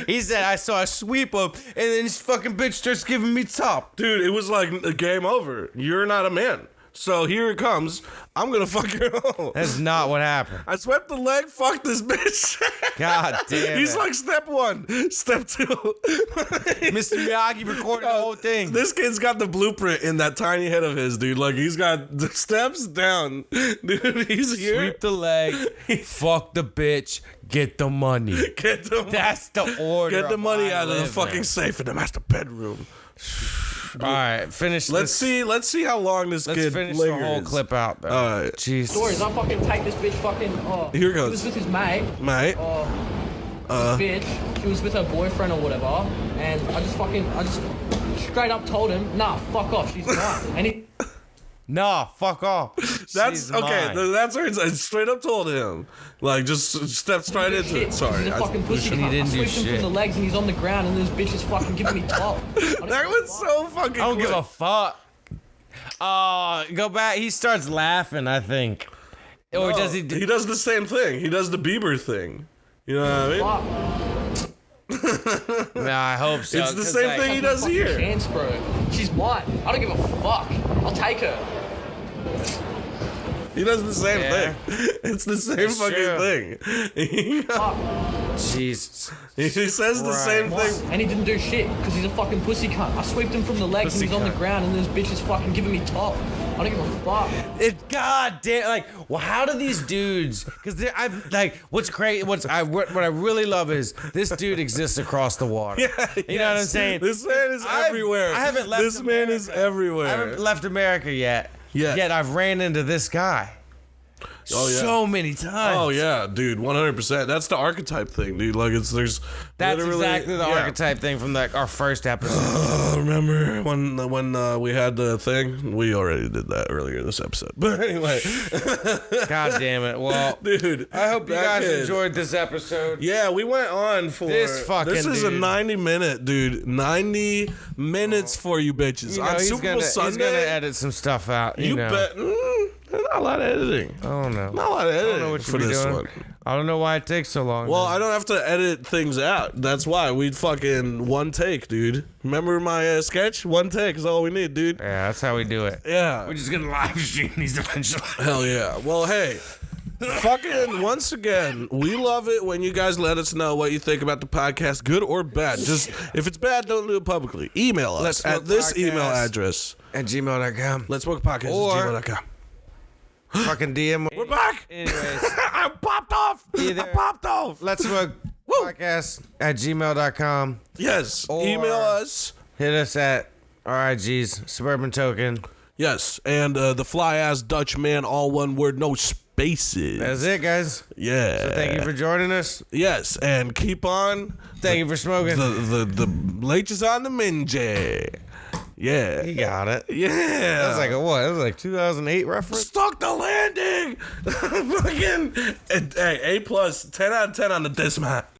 He said, I saw a sweep him, and then this fucking bitch starts giving me top. Dude, it was like a game over. You're not a man. So here it comes. I'm gonna fuck your hoe. That's not what happened. I swept the leg, fuck this bitch. God damn He's it. like step one, step two. Mr. Miyagi recorded the whole thing. This kid's got the blueprint in that tiny head of his, dude. Like he's got the steps down. Dude, he's here. Sweep the leg, fuck the bitch, get the money. Get the That's the order. Get the money I out of the live fucking in. safe in the master bedroom. All right, finish. Let's see how long this Let's kid finish lingers. the whole clip out, though. All right. Jesus. Stories, I fucking take this bitch fucking, Here he goes. was with his mate. Mate. This bitch, she was with her boyfriend or whatever, and I just straight up told him, nah, fuck off, she's mine. And he Nah, fuck off. That's She's okay. mine. That's where I straight up told him, like, just steps right into shit, it. Sorry, he's a fucking pussy he cunt. didn't I do sweeped him shit. from the legs, and he's on the ground, and this bitch is fucking giving me top. that was so fucking. I don't give quick. a fuck. Go back. He starts laughing, I think. Or does he? He does the same thing. He does the Bieber thing. You know what I mean? Fuck. Nah, I hope so. It's the 'cause, same like, thing he does Fucking here. chance, bro. She's mine. I don't give a fuck. I'll take her. He does the same Yeah. thing. It's the same It's fucking true. thing. Fuck. Jesus. He says the same Mine. thing. And he didn't do shit because he's a fucking pussy cunt. I sweeped him from the legs, Pussy and he's on the cunt. ground, and this bitch is fucking giving me top. I don't give a fuck. It goddamn like. Well, how do these dudes? Because I'm like, what's great? What I really love is this dude exists across the water. You know what I'm saying? This man is everywhere. I haven't left. This man is America. everywhere. I haven't left America yet. Yeah. Yet I've ran into this guy. Oh, yeah. So many times. Oh yeah, dude, 100%. That's the archetype thing, dude. Like there's That's literally- exactly the yeah. archetype thing from our first episode. Remember when we had the thing? We already did that earlier this episode. But anyway, God damn it. Well, dude, I hope you that guys kid- enjoyed this episode. Yeah, we went on for This fucking This is a dude. 90-minute, dude. 90 minutes for you bitches You know, on Super Bowl he's gonna Sunday. edit some stuff out. You know. bet. Not a lot of editing. I don't know. Not a lot of editing I don't know what for you be this doing. one. I don't know why it takes so long. Well, I don't have to edit things out. That's why we fucking one take, dude. Remember my sketch? One take is all we need, dude. yeah, that's how we do it. Yeah. We're just gonna live stream these eventually. Hell yeah. Well, hey, Fucking once again, we love it when you guys let us know what you think about the podcast, good or bad. Just if it's bad, don't do it publicly. Email us at this email address at gmail.com. Let's Smoke Podcast Or- at gmail.com. Fucking DM. We're back. Anyways, I popped off. Either- I popped off. Let's Smoke Podcast at gmail.com. Yes. Or- Email us. Hit us at our IGs, SuburbanToken. Yes. And the fly ass Dutch man, all one word, no spaces. That's it, guys. Yeah. So thank you for joining us. Yes. And keep on. Thank you for smoking. The leeches on the minje. Yeah. You got it. Yeah. That was like a what? It was like 2008 reference. Stuck the landing. Fucking. Hey, A+, 10 out of 10 on the dismount.